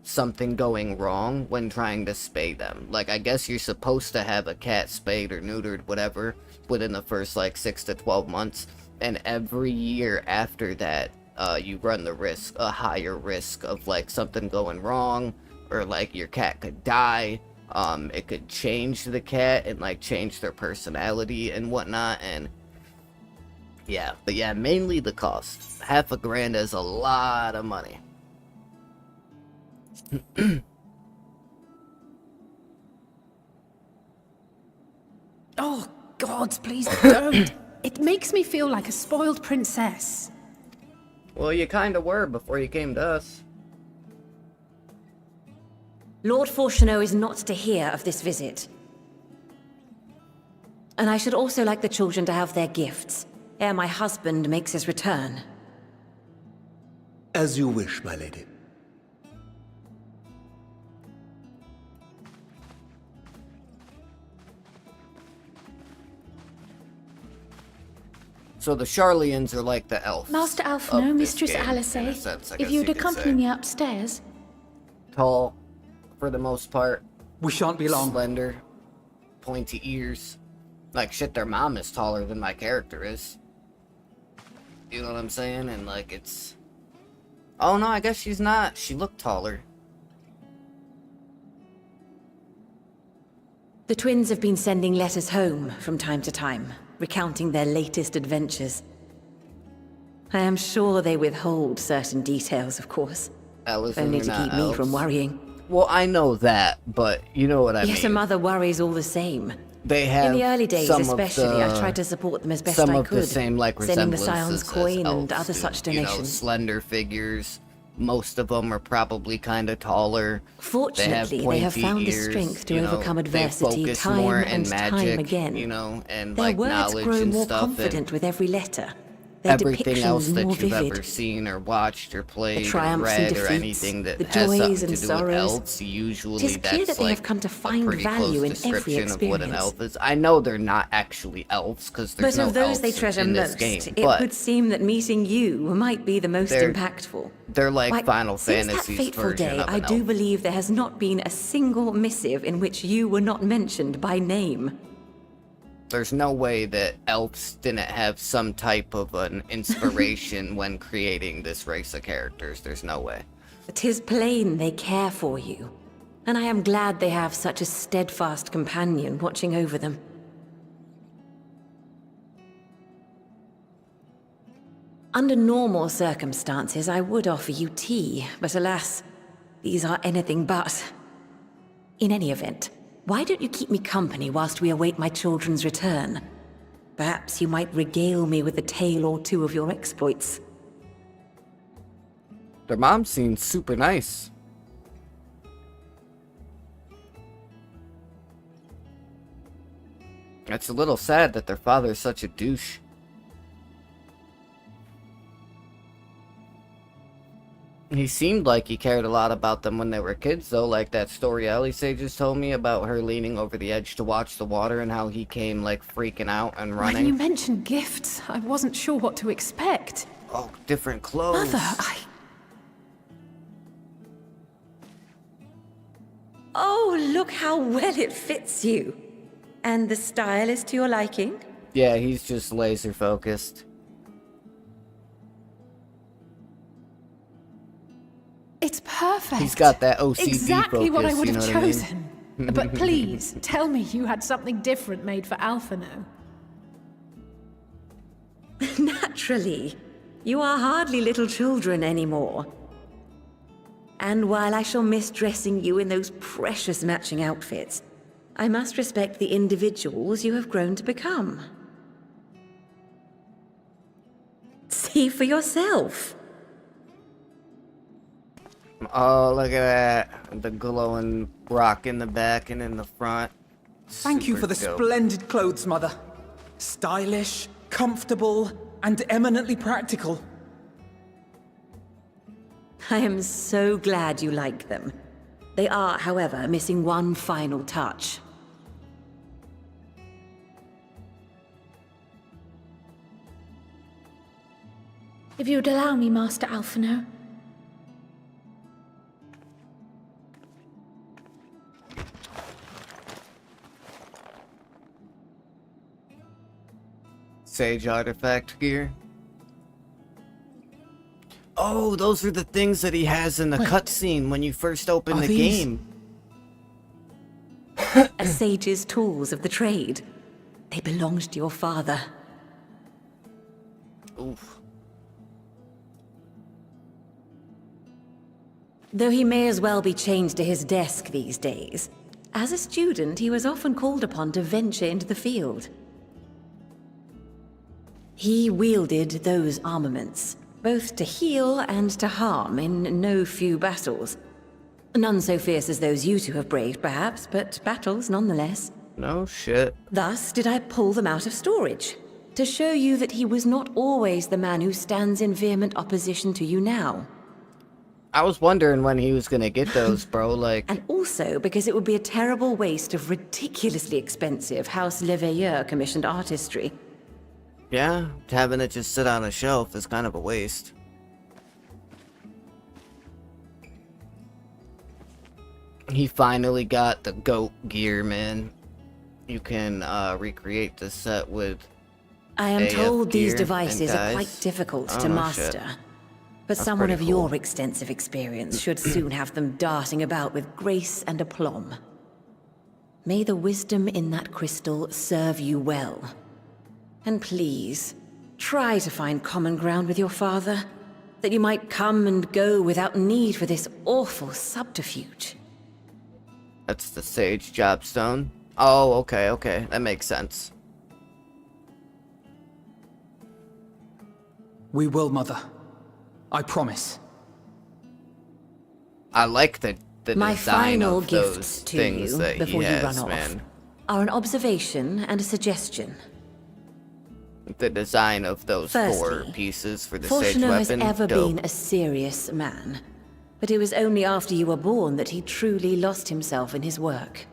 Speaker 1: something going wrong when trying to spay them. Like, I guess you're supposed to have a cat spayed or neutered, whatever, within the first like 6 to 12 months. And every year after that, you run a higher risk of like something going wrong, or like your cat could die. It could change the cat and like change their personality and whatnot. And yeah, but yeah, mainly the cost. Half a grand is a lot of money.
Speaker 13: Oh, God, please don't. It makes me feel like a spoiled princess.
Speaker 1: Well, you kinda were before you came to us.
Speaker 14: Lord Fortuneau is not to hear of this visit. And I should also like the children to have their gifts, ere my husband makes his return.
Speaker 15: As you wish, my lady.
Speaker 1: So the Charlians are like the elves.
Speaker 4: Master
Speaker 1: of
Speaker 4: Alphino,
Speaker 1: this
Speaker 4: Mistress
Speaker 1: game,
Speaker 4: Alice,
Speaker 1: in a sense, I
Speaker 4: if
Speaker 1: guess
Speaker 4: you'd
Speaker 1: you could
Speaker 4: accompany
Speaker 1: say.
Speaker 4: me upstairs.
Speaker 1: Tall, for the most part.
Speaker 8: We shan't be long.
Speaker 1: Slender, pointy ears. Like, shit, their mom is taller than my character is. You know what I'm saying? And, like, it's... Oh, no, I guess she's not. She looked taller.
Speaker 14: The twins have been sending letters home from time to time, recounting their latest adventures. I am sure they withhold certain details, of course.
Speaker 1: Alice,
Speaker 14: only to keep me from worrying.
Speaker 1: Well, I know that, but you know what I mean.
Speaker 14: Yes, a mother worries all the same.
Speaker 1: They have
Speaker 14: in the early days,
Speaker 1: some
Speaker 14: especially,
Speaker 1: of
Speaker 14: I tried to support them as best
Speaker 1: some
Speaker 14: I
Speaker 1: of
Speaker 14: could,
Speaker 1: the same like
Speaker 14: sending the
Speaker 1: resemblances
Speaker 14: Scion's
Speaker 1: as
Speaker 14: coin and
Speaker 1: elves
Speaker 14: other
Speaker 1: do.
Speaker 14: such
Speaker 1: You know,
Speaker 14: donations.
Speaker 1: slender figures. Most of them are probably kind of taller.
Speaker 14: Fortunately, they have found the strength to overcome adversity
Speaker 1: they focus
Speaker 14: time
Speaker 1: more
Speaker 14: and
Speaker 1: in magic,
Speaker 14: time again.
Speaker 1: you know, and
Speaker 14: Their
Speaker 1: like
Speaker 14: words
Speaker 1: knowledge
Speaker 14: grow
Speaker 1: and
Speaker 14: more
Speaker 1: stuff.
Speaker 14: confident
Speaker 1: And
Speaker 14: with every letter. Their
Speaker 1: everything else
Speaker 14: depictions
Speaker 1: that
Speaker 14: more
Speaker 1: you've
Speaker 14: vivid.
Speaker 1: ever seen or watched or played or
Speaker 14: triumphs and
Speaker 1: read or
Speaker 14: defeats,
Speaker 1: anything that
Speaker 14: the
Speaker 1: has something
Speaker 14: joys
Speaker 1: to
Speaker 14: and
Speaker 1: do with
Speaker 14: sorrows.
Speaker 1: elves, usually
Speaker 14: It is clear
Speaker 1: that's
Speaker 14: that they
Speaker 1: like
Speaker 14: have come to
Speaker 1: a
Speaker 14: find
Speaker 1: pretty
Speaker 14: value
Speaker 1: close
Speaker 14: in every
Speaker 1: description of what an
Speaker 14: experience.
Speaker 1: elf is. I know they're not actually elves because there's
Speaker 14: But
Speaker 1: no
Speaker 14: of those
Speaker 1: elves
Speaker 14: they treasure
Speaker 1: in this
Speaker 14: most,
Speaker 1: game,
Speaker 14: it
Speaker 1: but
Speaker 14: would seem that meeting you might be the most
Speaker 1: They're-
Speaker 14: impactful.
Speaker 1: they're like
Speaker 14: Why,
Speaker 1: Final
Speaker 14: since that
Speaker 1: Fantasy's
Speaker 14: fateful
Speaker 1: version
Speaker 14: day,
Speaker 1: of an
Speaker 14: I do
Speaker 1: elf.
Speaker 14: believe there has not been a single missive in which you were not mentioned by name.
Speaker 1: There's no way that elves didn't have some type of an inspiration when creating this race of characters. There's no way.
Speaker 14: It is plain they care for you, and I am glad they have such a steadfast companion watching over them. Under normal circumstances, I would offer you tea, but alas, these are anything but. In any event, why don't you keep me company whilst we await my children's return? Perhaps you might regale me with a tale or two of your exploits.
Speaker 1: Their mom seems super nice. It's a little sad that their father is such a douche. He seemed like he cared a lot about them when they were kids, though, like that story Ellie just told me about her leaning over the edge to watch the water and how he came, like, freaking out and running.
Speaker 13: When you mentioned gifts, I wasn't sure what to expect.
Speaker 1: Oh, different clothes.
Speaker 13: Mother,
Speaker 14: Oh, look how well it fits you. And the style is to your liking?
Speaker 1: Yeah, he's just laser focused.
Speaker 13: It's perfect.
Speaker 1: He's got that OCD
Speaker 13: exactly
Speaker 1: focus,
Speaker 13: what I would
Speaker 1: you know
Speaker 13: have
Speaker 1: what I mean?
Speaker 13: chosen. But please, tell me you had something different made for Alphino.
Speaker 14: Naturally. You are hardly little children anymore. And while I shall miss dressing you in those precious matching outfits, I must respect the individuals you have grown to become. See for yourself.
Speaker 1: Oh, look at that. The glowing rock in the back and in the front.
Speaker 8: Thank you for the
Speaker 1: Super dope.
Speaker 8: splendid clothes, Mother. Stylish, comfortable, and eminently practical.
Speaker 14: I am so glad you like them. They are, however, missing one final touch.
Speaker 4: If you would allow me, Master Alphino.
Speaker 1: Sage artifact gear. Oh, those are the things that he has in the cutscene when you first open
Speaker 8: Are
Speaker 1: the
Speaker 8: these-
Speaker 1: game.
Speaker 14: A sage's tools of the trade. They belonged to your father.
Speaker 1: Oof.
Speaker 14: Though he may as well be chained to his desk these days, as a student he was often called upon to venture into the field. He wielded those armaments, both to heal and to harm in no few battles. None so fierce as those you two have braved, perhaps, but battles nonetheless.
Speaker 1: No shit.
Speaker 14: Thus did I pull them out of storage, to show you that he was not always the man who stands in vehement opposition to you now.
Speaker 1: I was wondering when he was gonna get those, bro, like...
Speaker 14: And also because it would be a terrible waste of ridiculously expensive House Leveilleur commissioned artistry.
Speaker 1: Yeah, having it just sit on a shelf is kind of a waste. He finally got the goat gear, man. You can recreate the set with
Speaker 14: I am
Speaker 1: AF
Speaker 14: told these
Speaker 1: gear
Speaker 14: devices
Speaker 1: and
Speaker 14: are quite
Speaker 1: dice.
Speaker 14: difficult
Speaker 1: Oh,
Speaker 14: to
Speaker 1: no
Speaker 14: master.
Speaker 1: shit.
Speaker 14: But
Speaker 1: That's
Speaker 14: someone of
Speaker 1: pretty cool.
Speaker 14: your extensive experience should soon have them darting about with grace and aplomb. May the wisdom in that crystal serve you well. And please, try to find common ground with your father, that you might come and go without need for this awful subterfuge.
Speaker 1: That's the Sage Jobstone. Oh, okay. That makes sense.
Speaker 8: We will, Mother. I promise.
Speaker 1: I like the
Speaker 14: My
Speaker 1: design
Speaker 14: final
Speaker 1: of those
Speaker 14: gifts to
Speaker 1: things
Speaker 14: you
Speaker 1: that he
Speaker 14: before you
Speaker 1: has,
Speaker 14: run off
Speaker 1: man.
Speaker 14: are an observation and a suggestion.
Speaker 1: The design of those four
Speaker 14: Firstly,
Speaker 1: pieces for the Sage
Speaker 14: Fortuno has
Speaker 1: weapon,
Speaker 14: ever
Speaker 1: dope.
Speaker 14: been a serious man, but it was only after you were born that he truly lost himself in his work.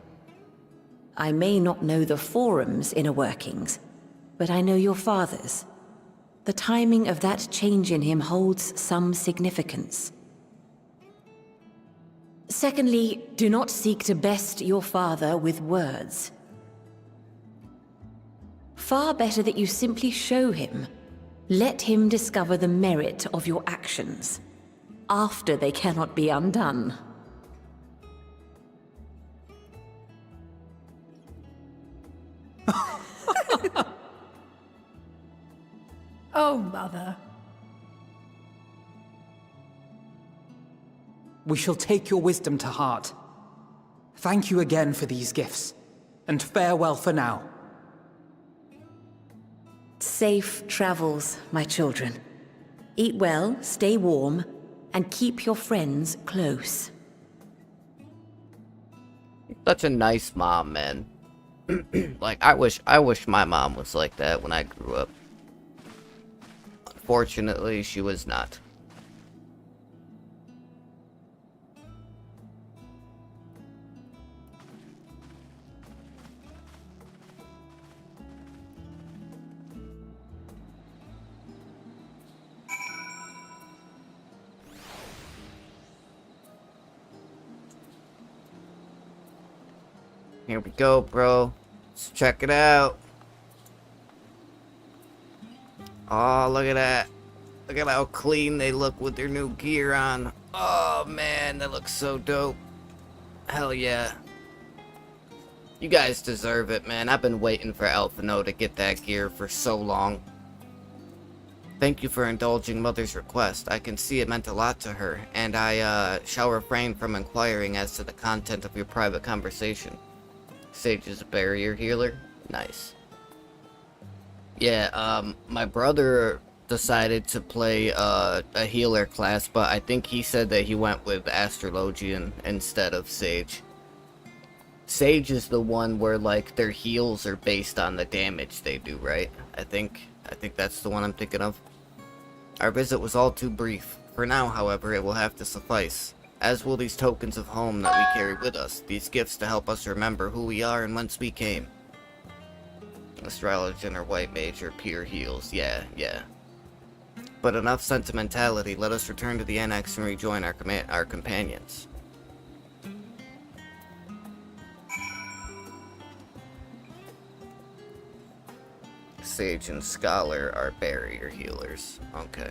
Speaker 14: I may not know the Forum's inner workings, but I know your father's. The timing of that change in him holds some significance. Secondly, do not seek to best your father with words. Far better that you simply show him. Let him discover the merit of your actions, after they cannot be undone.
Speaker 13: Oh, Mother.
Speaker 8: We shall take your wisdom to heart. Thank you again for these gifts, and farewell for now.
Speaker 14: Safe travels, my children. Eat well, stay warm, and keep your friends close.
Speaker 1: Such a nice mom, man. Like, I wish my mom was like that when I grew up. Unfortunately, she was not. Here we go, bro. Let's check it out. Oh, look at that. Look at how clean they look with their new gear on. Oh, man, that looks so dope. Hell yeah. You guys deserve it, man. I've been waiting for Alphino to get that gear for so long. Thank you for indulging Mother's request. I can see it meant a lot to her, and I shall refrain from inquiring as to the content of your private conversation. Sage is a barrier healer. Nice. Yeah, my brother decided to play a healer class, but I think he said that he went with Astrologian instead of Sage. Sage is the one where, like, their heals are based on the damage they do, right? I think that's the one I'm thinking of. Our visit was all too brief. For now, however, it will have to suffice. As will these tokens of home that we carry with us, these gifts to help us remember who we are and whence we came. Astrologian or white mage or pure heals, yeah. But enough sentimentality, let us return to the annex and rejoin our companions. Sage and Scholar are barrier healers, okay.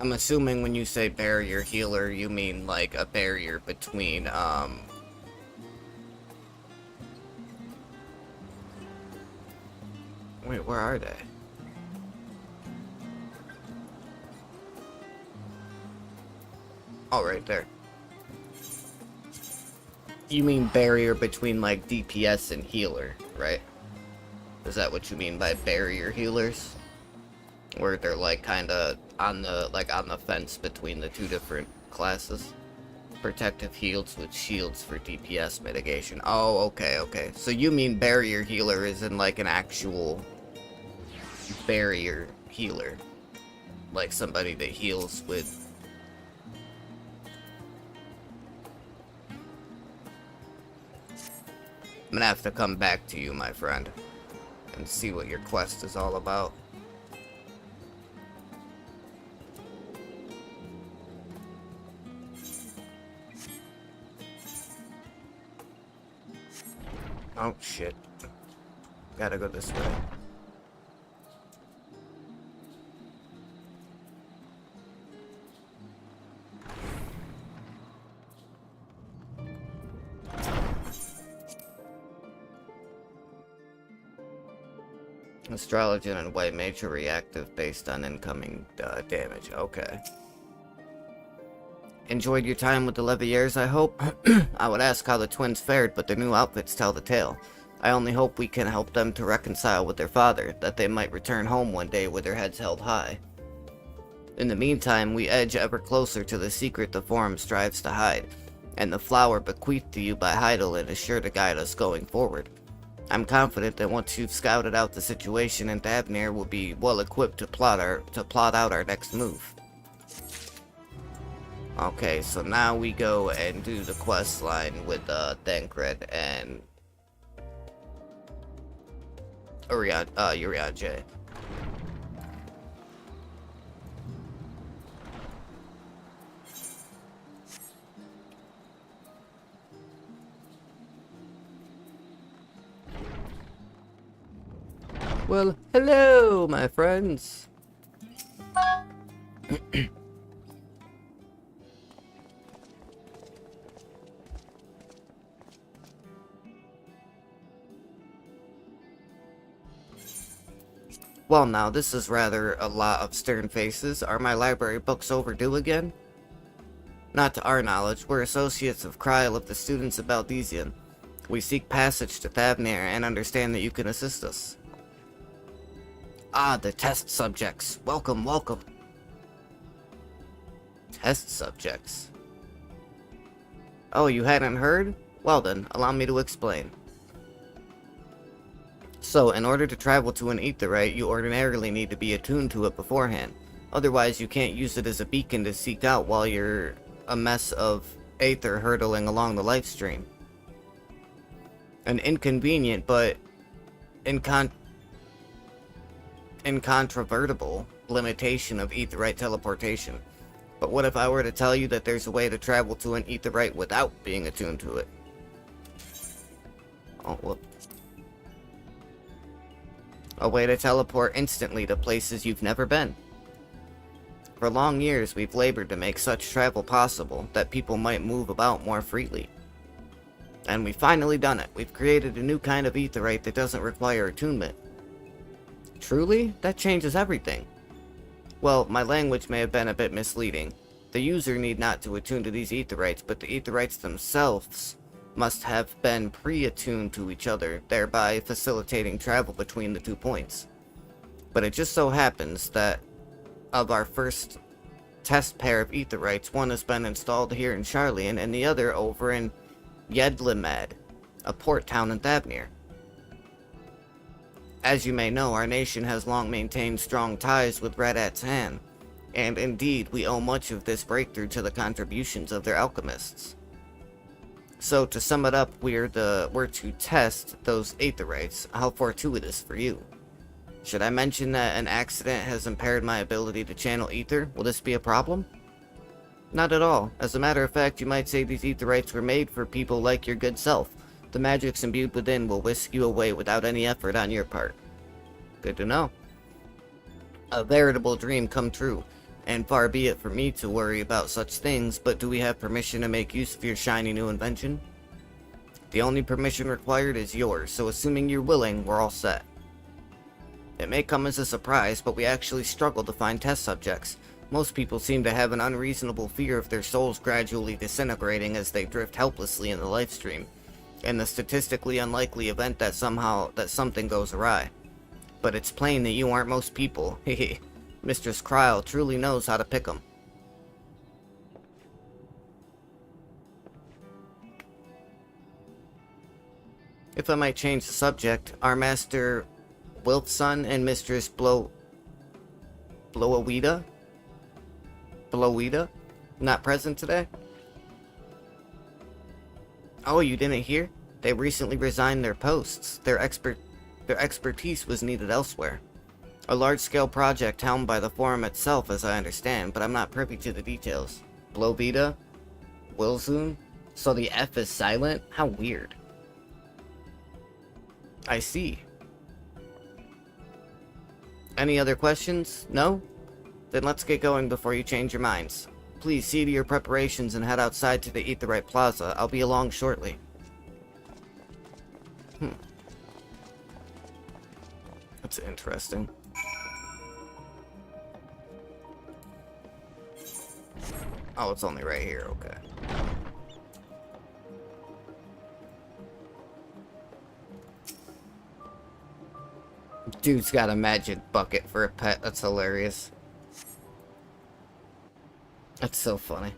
Speaker 1: I'm assuming when you say barrier healer, you mean like a barrier between, Wait, where are they? Oh, right there. You mean barrier between, like, DPS and healer, right? Is that what you mean by barrier healers? Where they're, like, kinda on the fence between the two different classes. Protective heals with shields for DPS mitigation. Oh, okay. So you mean barrier healer is in, like, an actual barrier healer. Like somebody that heals with... I'm gonna have to come back to you, my friend, and see what your quest is all about. Oh, shit. Gotta go this way. Astrologian and white mage are reactive based on incoming damage. Okay. Enjoyed your time with the Leviers, I hope? I would ask how the twins fared, but their new outfits tell the tale. I only hope we can help them to reconcile with their father, that they might return home one day with their heads held high. In the meantime, we edge ever closer to the secret the Forum strives to hide, and the flower bequeathed to you by Heidelin is sure to guide us going forward. I'm confident that once you've scouted out the situation in Dabnir, we'll be well equipped to plot out our next move. Okay, so now we go and do the quest line with Thancred and Urian J. Well, hello, my friends. Well now, this is rather a lot of stern faces. Are my library books overdue again? Not to our knowledge, we're associates of Kryl of the Students of Baldesian. We seek passage to Thavnir and understand that you can assist us. Ah, the test subjects. Welcome, welcome. Test subjects. Oh, you hadn't heard? Well then, allow me to explain. So, in order to travel to an aetheryte, you ordinarily need to be attuned to it beforehand. Otherwise, you can't use it as a beacon to seek out while you're a mess of aether hurtling along the life stream. An inconvenient but incontrovertible limitation of aetheryte teleportation. But what if I were to tell you that there's a way to travel to an aetheryte without being attuned to it? Oh, whoop. A way to teleport instantly to places you've never been. For long years, we've labored to make such travel possible that people might move about more freely. And we've finally done it. We've created a new kind of aetheryte that doesn't require attunement. Truly? That changes everything. Well, my language may have been a bit misleading. The user need not to attune to these aetherytes, but the aetherytes themselves must have been pre-attuned to each other, thereby facilitating travel between the 2 points. But it just so happens that of our first test pair of aetherytes, one has been installed here in Sharlayan and the other over in Yedlimad, a port town in Thavnir. As you may know, our nation has long maintained strong ties with Radat's Han, and indeed we owe much of this breakthrough to the contributions of their alchemists. So to sum it up, we're to test those aetherytes. How fortuitous for you. Should I mention that an accident has impaired my ability to channel ether? Will this be a problem? Not at all. As a matter of fact, you might say these aetherytes were made for people like your good self. The magics imbued within will whisk you away without any effort on your part. Good to know. A veritable dream come true. And far be it for me to worry about such things, but do we have permission to make use of your shiny new invention? The only permission required is yours, so assuming you're willing, we're all set. It may come as a surprise, but we actually struggle to find test subjects. Most people seem to have an unreasonable fear of their souls gradually disintegrating as they drift helplessly in the life stream, and the statistically unlikely event that something goes awry. But it's plain that you aren't most people, hehe. Mistress Kryl truly knows how to pick 'em. If I might change the subject, our Master Wilfson and Mistress Blowawida not present today? Oh, you didn't hear? They recently resigned their posts. Their expertise was needed elsewhere. A large-scale project helmed by the Forum itself, as I understand, but I'm not privy to the details. Blowvita? Wilzoon? So the F is silent? How weird. I see. Any other questions? No? Then let's get going before you change your minds. Please see to your preparations and head outside to the Aetheryte Plaza. I'll be along shortly. That's interesting. Oh, it's only right here, okay. Dude's got a magic bucket for a pet, that's hilarious. That's so funny.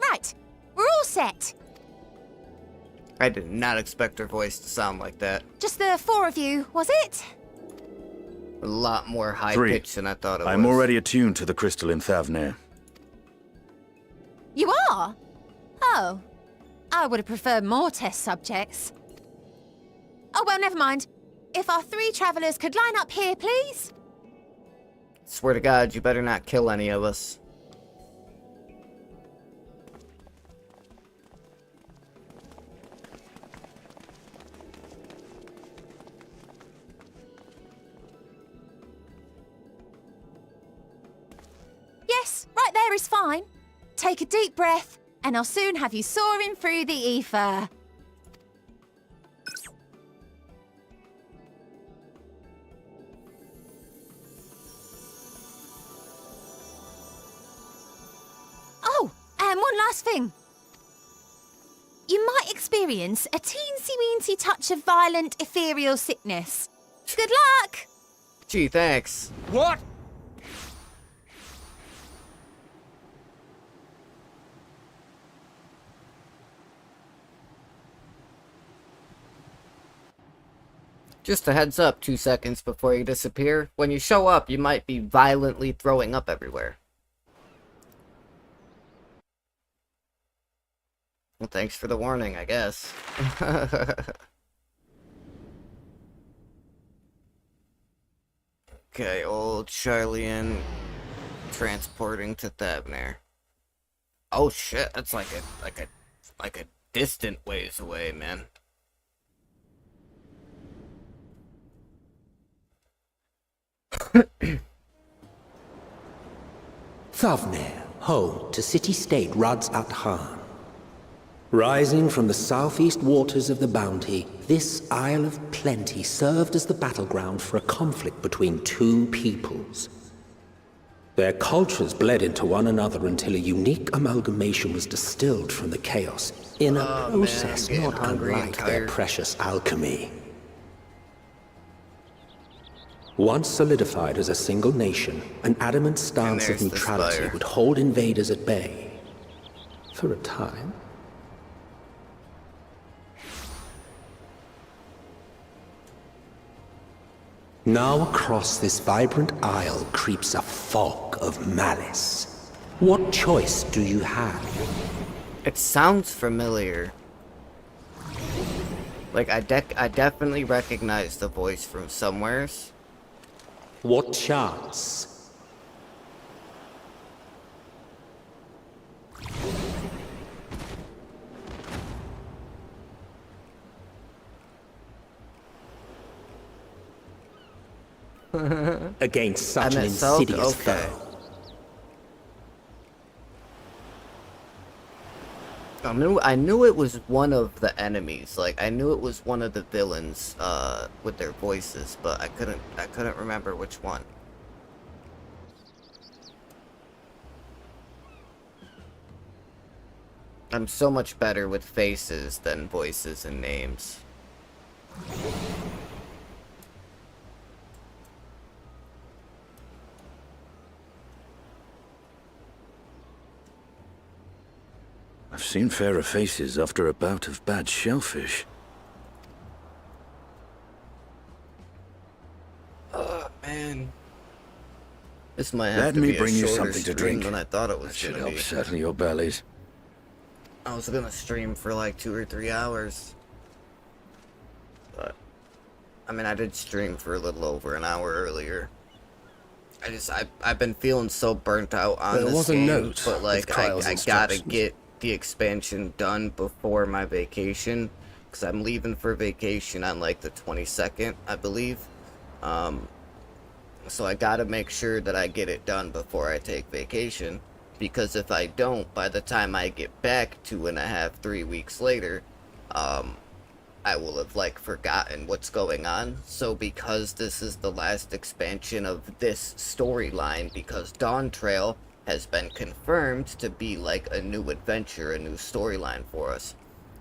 Speaker 15: Right, we're all set.
Speaker 1: I did not expect her voice to sound like that.
Speaker 15: Just the 4 of you, was it?
Speaker 1: A lot more high-pitched than I thought it was.
Speaker 16: I'm already attuned to the crystal in Thavnir.
Speaker 15: You are? Oh. I would have preferred more test subjects. Oh, well, never mind. If our 3 travelers could line up here, please?
Speaker 1: Swear to God, you better not kill any of us.
Speaker 15: Yes, right there is fine. Take a deep breath and I'll soon have you soaring through the ether. Oh, and one last thing. You might experience a teensy-weensy touch of violent ethereal sickness. Good luck!
Speaker 1: Gee, thanks.
Speaker 3: What?
Speaker 1: Just a heads up, 2 seconds before you disappear. When you show up, you might be violently throwing up everywhere. Well, thanks for the warning, I guess. Okay, old Charlian transporting to Thavner. Oh shit, that's like a distant ways away, man.
Speaker 17: Thavner, home to city-state Rads at Han. Rising from the southeast waters of the Bounty, this Isle of Plenty served as the battleground for a conflict between two peoples. Their cultures bled into one another until a unique amalgamation was distilled from the chaos, in a process not unlike their precious alchemy. Once solidified as a single nation, an adamant stance of neutrality would hold invaders at bay. For a time. Now across this vibrant isle creeps a fog of malice. What choice do you have?
Speaker 1: It sounds familiar. Like, I definitely recognize the voice from somewheres.
Speaker 17: What chance? Against such an insidious foe.
Speaker 1: I knew it was one of the enemies. Like, I knew it was one of the villains with their voices, but I couldn't remember which one. I'm so much better with faces than voices and names.
Speaker 16: I've seen fairer faces after a bout of bad shellfish.
Speaker 1: Oh, man. This might have to
Speaker 16: Let
Speaker 1: be
Speaker 16: me bring
Speaker 1: a
Speaker 16: you
Speaker 1: shorter
Speaker 16: something to
Speaker 1: stream
Speaker 16: drink.
Speaker 1: than I thought it was
Speaker 16: That should
Speaker 1: gonna
Speaker 16: help
Speaker 1: be.
Speaker 16: settle your bellies.
Speaker 1: I was gonna stream for like 2 or 3 hours. But, I mean, I did stream for a little over an hour earlier. I've been feeling so burnt out on this game, but like, I gotta get the expansion done before my vacation, because I'm leaving for vacation on like the 22nd, I believe. So I gotta make sure that I get it done before I take vacation, because if I don't, by the time I get back 2.5, 3 weeks later, I will have like forgotten what's going on. So because this is the last expansion of this storyline, because Dawn Trail has been confirmed to be like a new adventure, a new storyline for us.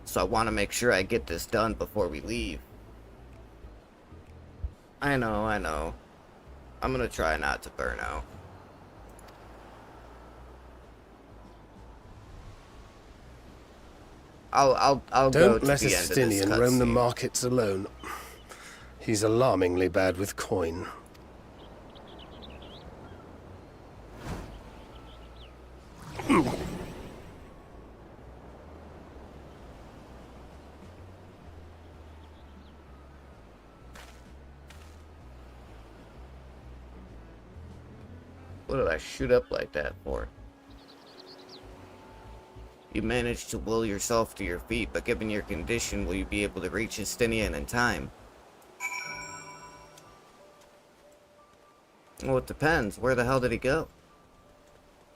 Speaker 1: So I want to make sure I get this done before we leave. I know. I'm gonna try not to burn out. I'll go to
Speaker 18: Don't let
Speaker 1: the
Speaker 18: a
Speaker 1: end of this
Speaker 18: Stinian roam the
Speaker 1: cutscene.
Speaker 18: markets alone. He's alarmingly bad with coin.
Speaker 1: What did I shoot up like that for? You managed to will yourself to your feet, but given your condition, will you be able to reach Justinian in time? Well, it depends. Where the hell did he go?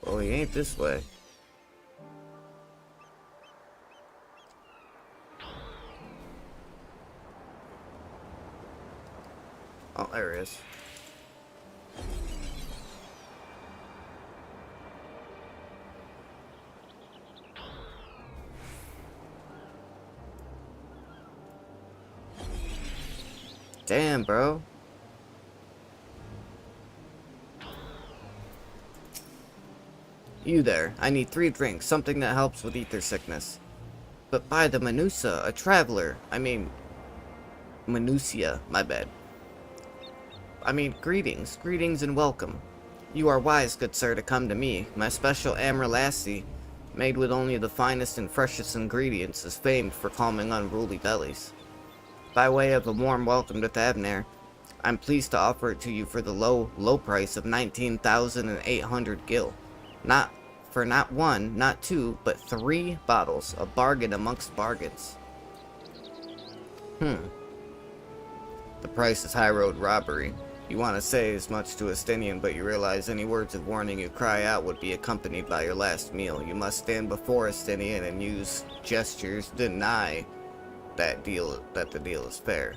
Speaker 1: Well, he ain't this way. Oh, there it is. Damn, bro. You there. I need 3 drinks, something that helps with ether sickness. But by the Menusa, a traveler. I mean, Minucia, my bad. I mean, greetings and welcome. You are wise, good sir, to come to me. My special Amber Lassie, made with only the finest and freshest ingredients, is famed for calming unruly bellies. By way of a warm welcome to Thavnair, I'm pleased to offer it to you for the low price of 19,800 gil. Not 1, not 2, but 3 bottles. A bargain amongst bargains. The price is high road robbery. You want to say as much to Estinian, but you realize any words of warning you cry out would be accompanied by your last meal. You must stand before Estinian and use gestures to deny that the deal is fair.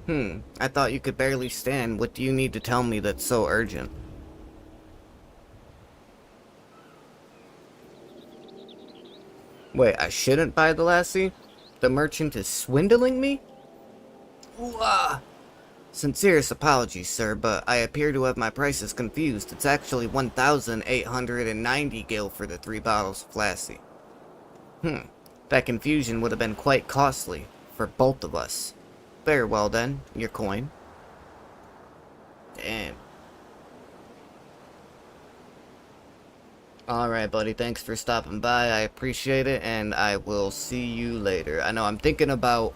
Speaker 1: I thought you could barely stand. What do you need to tell me that's so urgent? Wait, I shouldn't buy the lassie? The merchant is swindling me? Ooh, Sincerest apologies, sir, but I appear to have my prices confused. It's actually 1,890 gil for the 3 bottles of lassie. That confusion would have been quite costly for both of us. Very well then, your coin. Damn. Alright, buddy, thanks for stopping by. I appreciate it, and I will see you later. I know I'm thinking about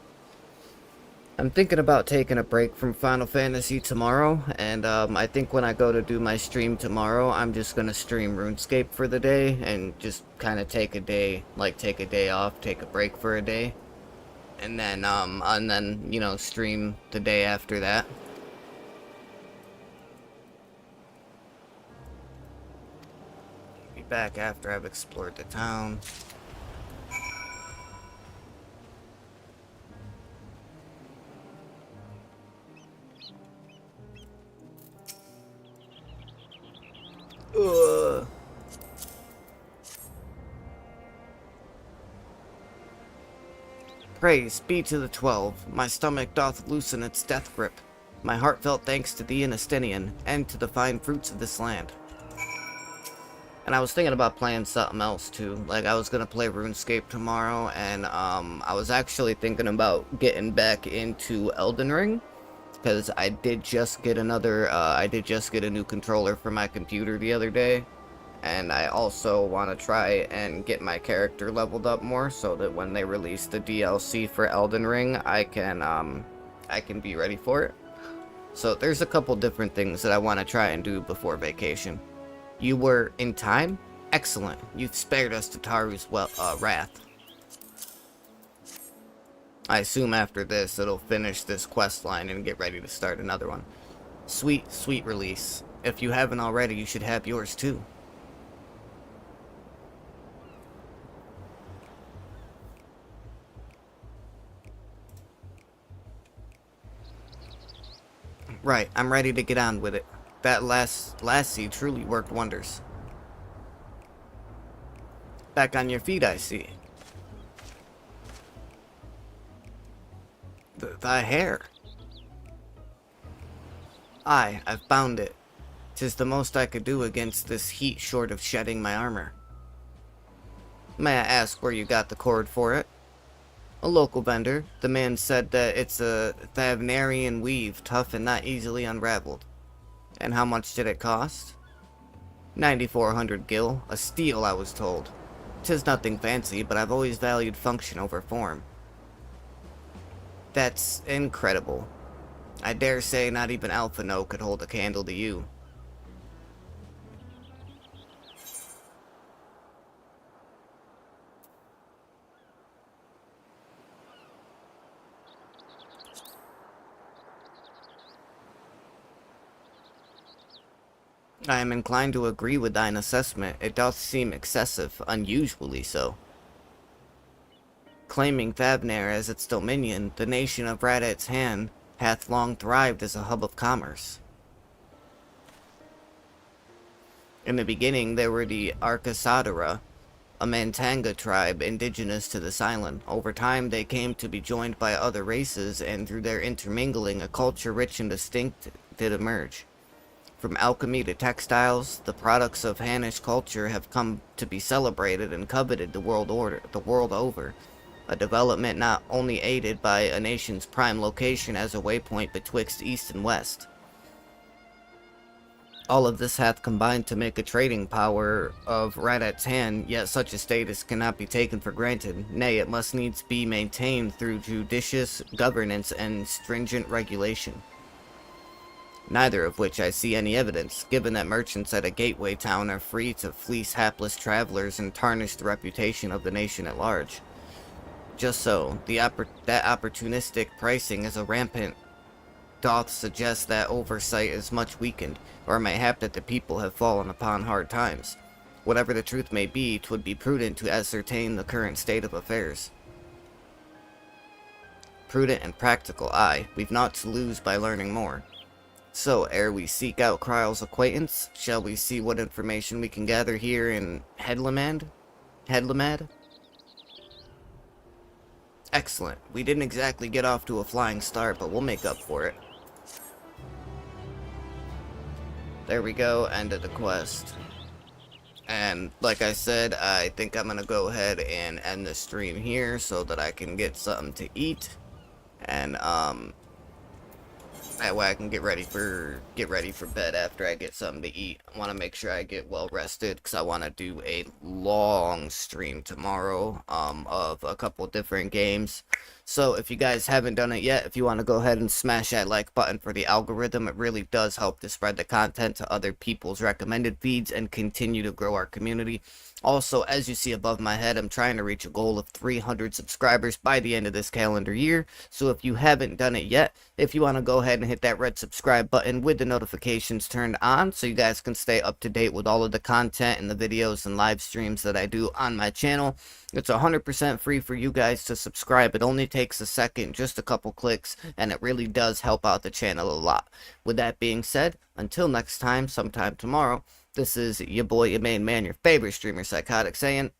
Speaker 1: taking a break from Final Fantasy tomorrow, and I think when I go to do my stream tomorrow, I'm just gonna stream RuneScape for the day, and just kind of take a day off, take a break for a day. And then, you know, stream the day after that. Be back after I've explored the town. Ugh. Praise be to the 12. My stomach doth loosen its death grip. My heartfelt thanks to thee and Estinian, and to the fine fruits of this land. And I was thinking about playing something else too. Like, I was gonna play RuneScape tomorrow, and I was actually thinking about getting back into Elden Ring, because I did just get a new controller for my computer the other day. And I also want to try and get my character leveled up more, so that when they release the DLC for Elden Ring, I can be ready for it. So there's a couple different things that I want to try and do before vacation. You were in time? Excellent. You've spared us Tataru's wrath. I assume after this, it'll finish this quest line and get ready to start another one. Sweet, sweet release. If you haven't already, you should have yours too. Right, I'm ready to get on with it. That lassie truly worked wonders. Back on your feet, I see. Thy hair. Aye, I've bound it. 'Tis the most I could do against this heat short of shedding my armor. May I ask where you got the cord for it? A local vendor. The man said that it's a Thavnarian weave, tough and not easily unraveled. And how much did it cost? 9,400 gil. A steal, I was told. 'Tis nothing fancy, but I've always valued function over form. That's incredible. I dare say not even Alphino could hold a candle to you. I am inclined to agree with thine assessment. It doth seem excessive, unusually so. Claiming Thavnair as its dominion, the nation of Radet's Hand hath long thrived as a hub of commerce. In the beginning, there were the Arcasadara, a Mantanga tribe indigenous to this island. Over time, they came to be joined by other races, and through their intermingling, a culture rich and distinct did emerge. From alchemy to textiles, the products of Hanish culture have come to be celebrated and coveted the world over. A development not only aided by a nation's prime location as a waypoint betwixt east and west. All of this hath combined to make a trading power of Radet's Hand, yet such a status cannot be taken for granted. Nay, it must needs be maintained through judicious governance and stringent regulation. Neither of which I see any evidence, given that merchants at a gateway town are free to fleece hapless travelers and tarnish the reputation of the nation at large. Just so, that opportunistic pricing is a rampant doth suggest that oversight is much weakened, or mayhap that the people have fallen upon hard times. Whatever the truth may be, 'twould be prudent to ascertain the current state of affairs. Prudent and practical, aye, we've naught to lose by learning more. So, ere we seek out Kryle's acquaintance, shall we see what information we can gather here in Headlamad? Excellent. We didn't exactly get off to a flying start, but we'll make up for it. There we go, end of the quest. And like I said, I think I'm gonna go ahead and end the stream here so that I can get something to eat. And that way I can get ready for bed after I get something to eat. I want to make sure I get well rested because I want to do a long stream tomorrow of a couple different games. So if you guys haven't done it yet, if you want to go ahead and smash that like button for the algorithm, it really does help to spread the content to other people's recommended feeds and continue to grow our community. Also, as you see above my head, I'm trying to reach a goal of 300 subscribers by the end of this calendar year. So if you haven't done it yet, if you want to go ahead and hit that red subscribe button with the notifications turned on so you guys can stay up to date with all of the content and the videos and live streams that I do on my channel. It's 100% free for you guys to subscribe. It only takes a second, just a couple clicks, and it really does help out the channel a lot. With that being said, until next time, sometime tomorrow, this is your boy, your main man, your favorite streamer, Psychotic, saying,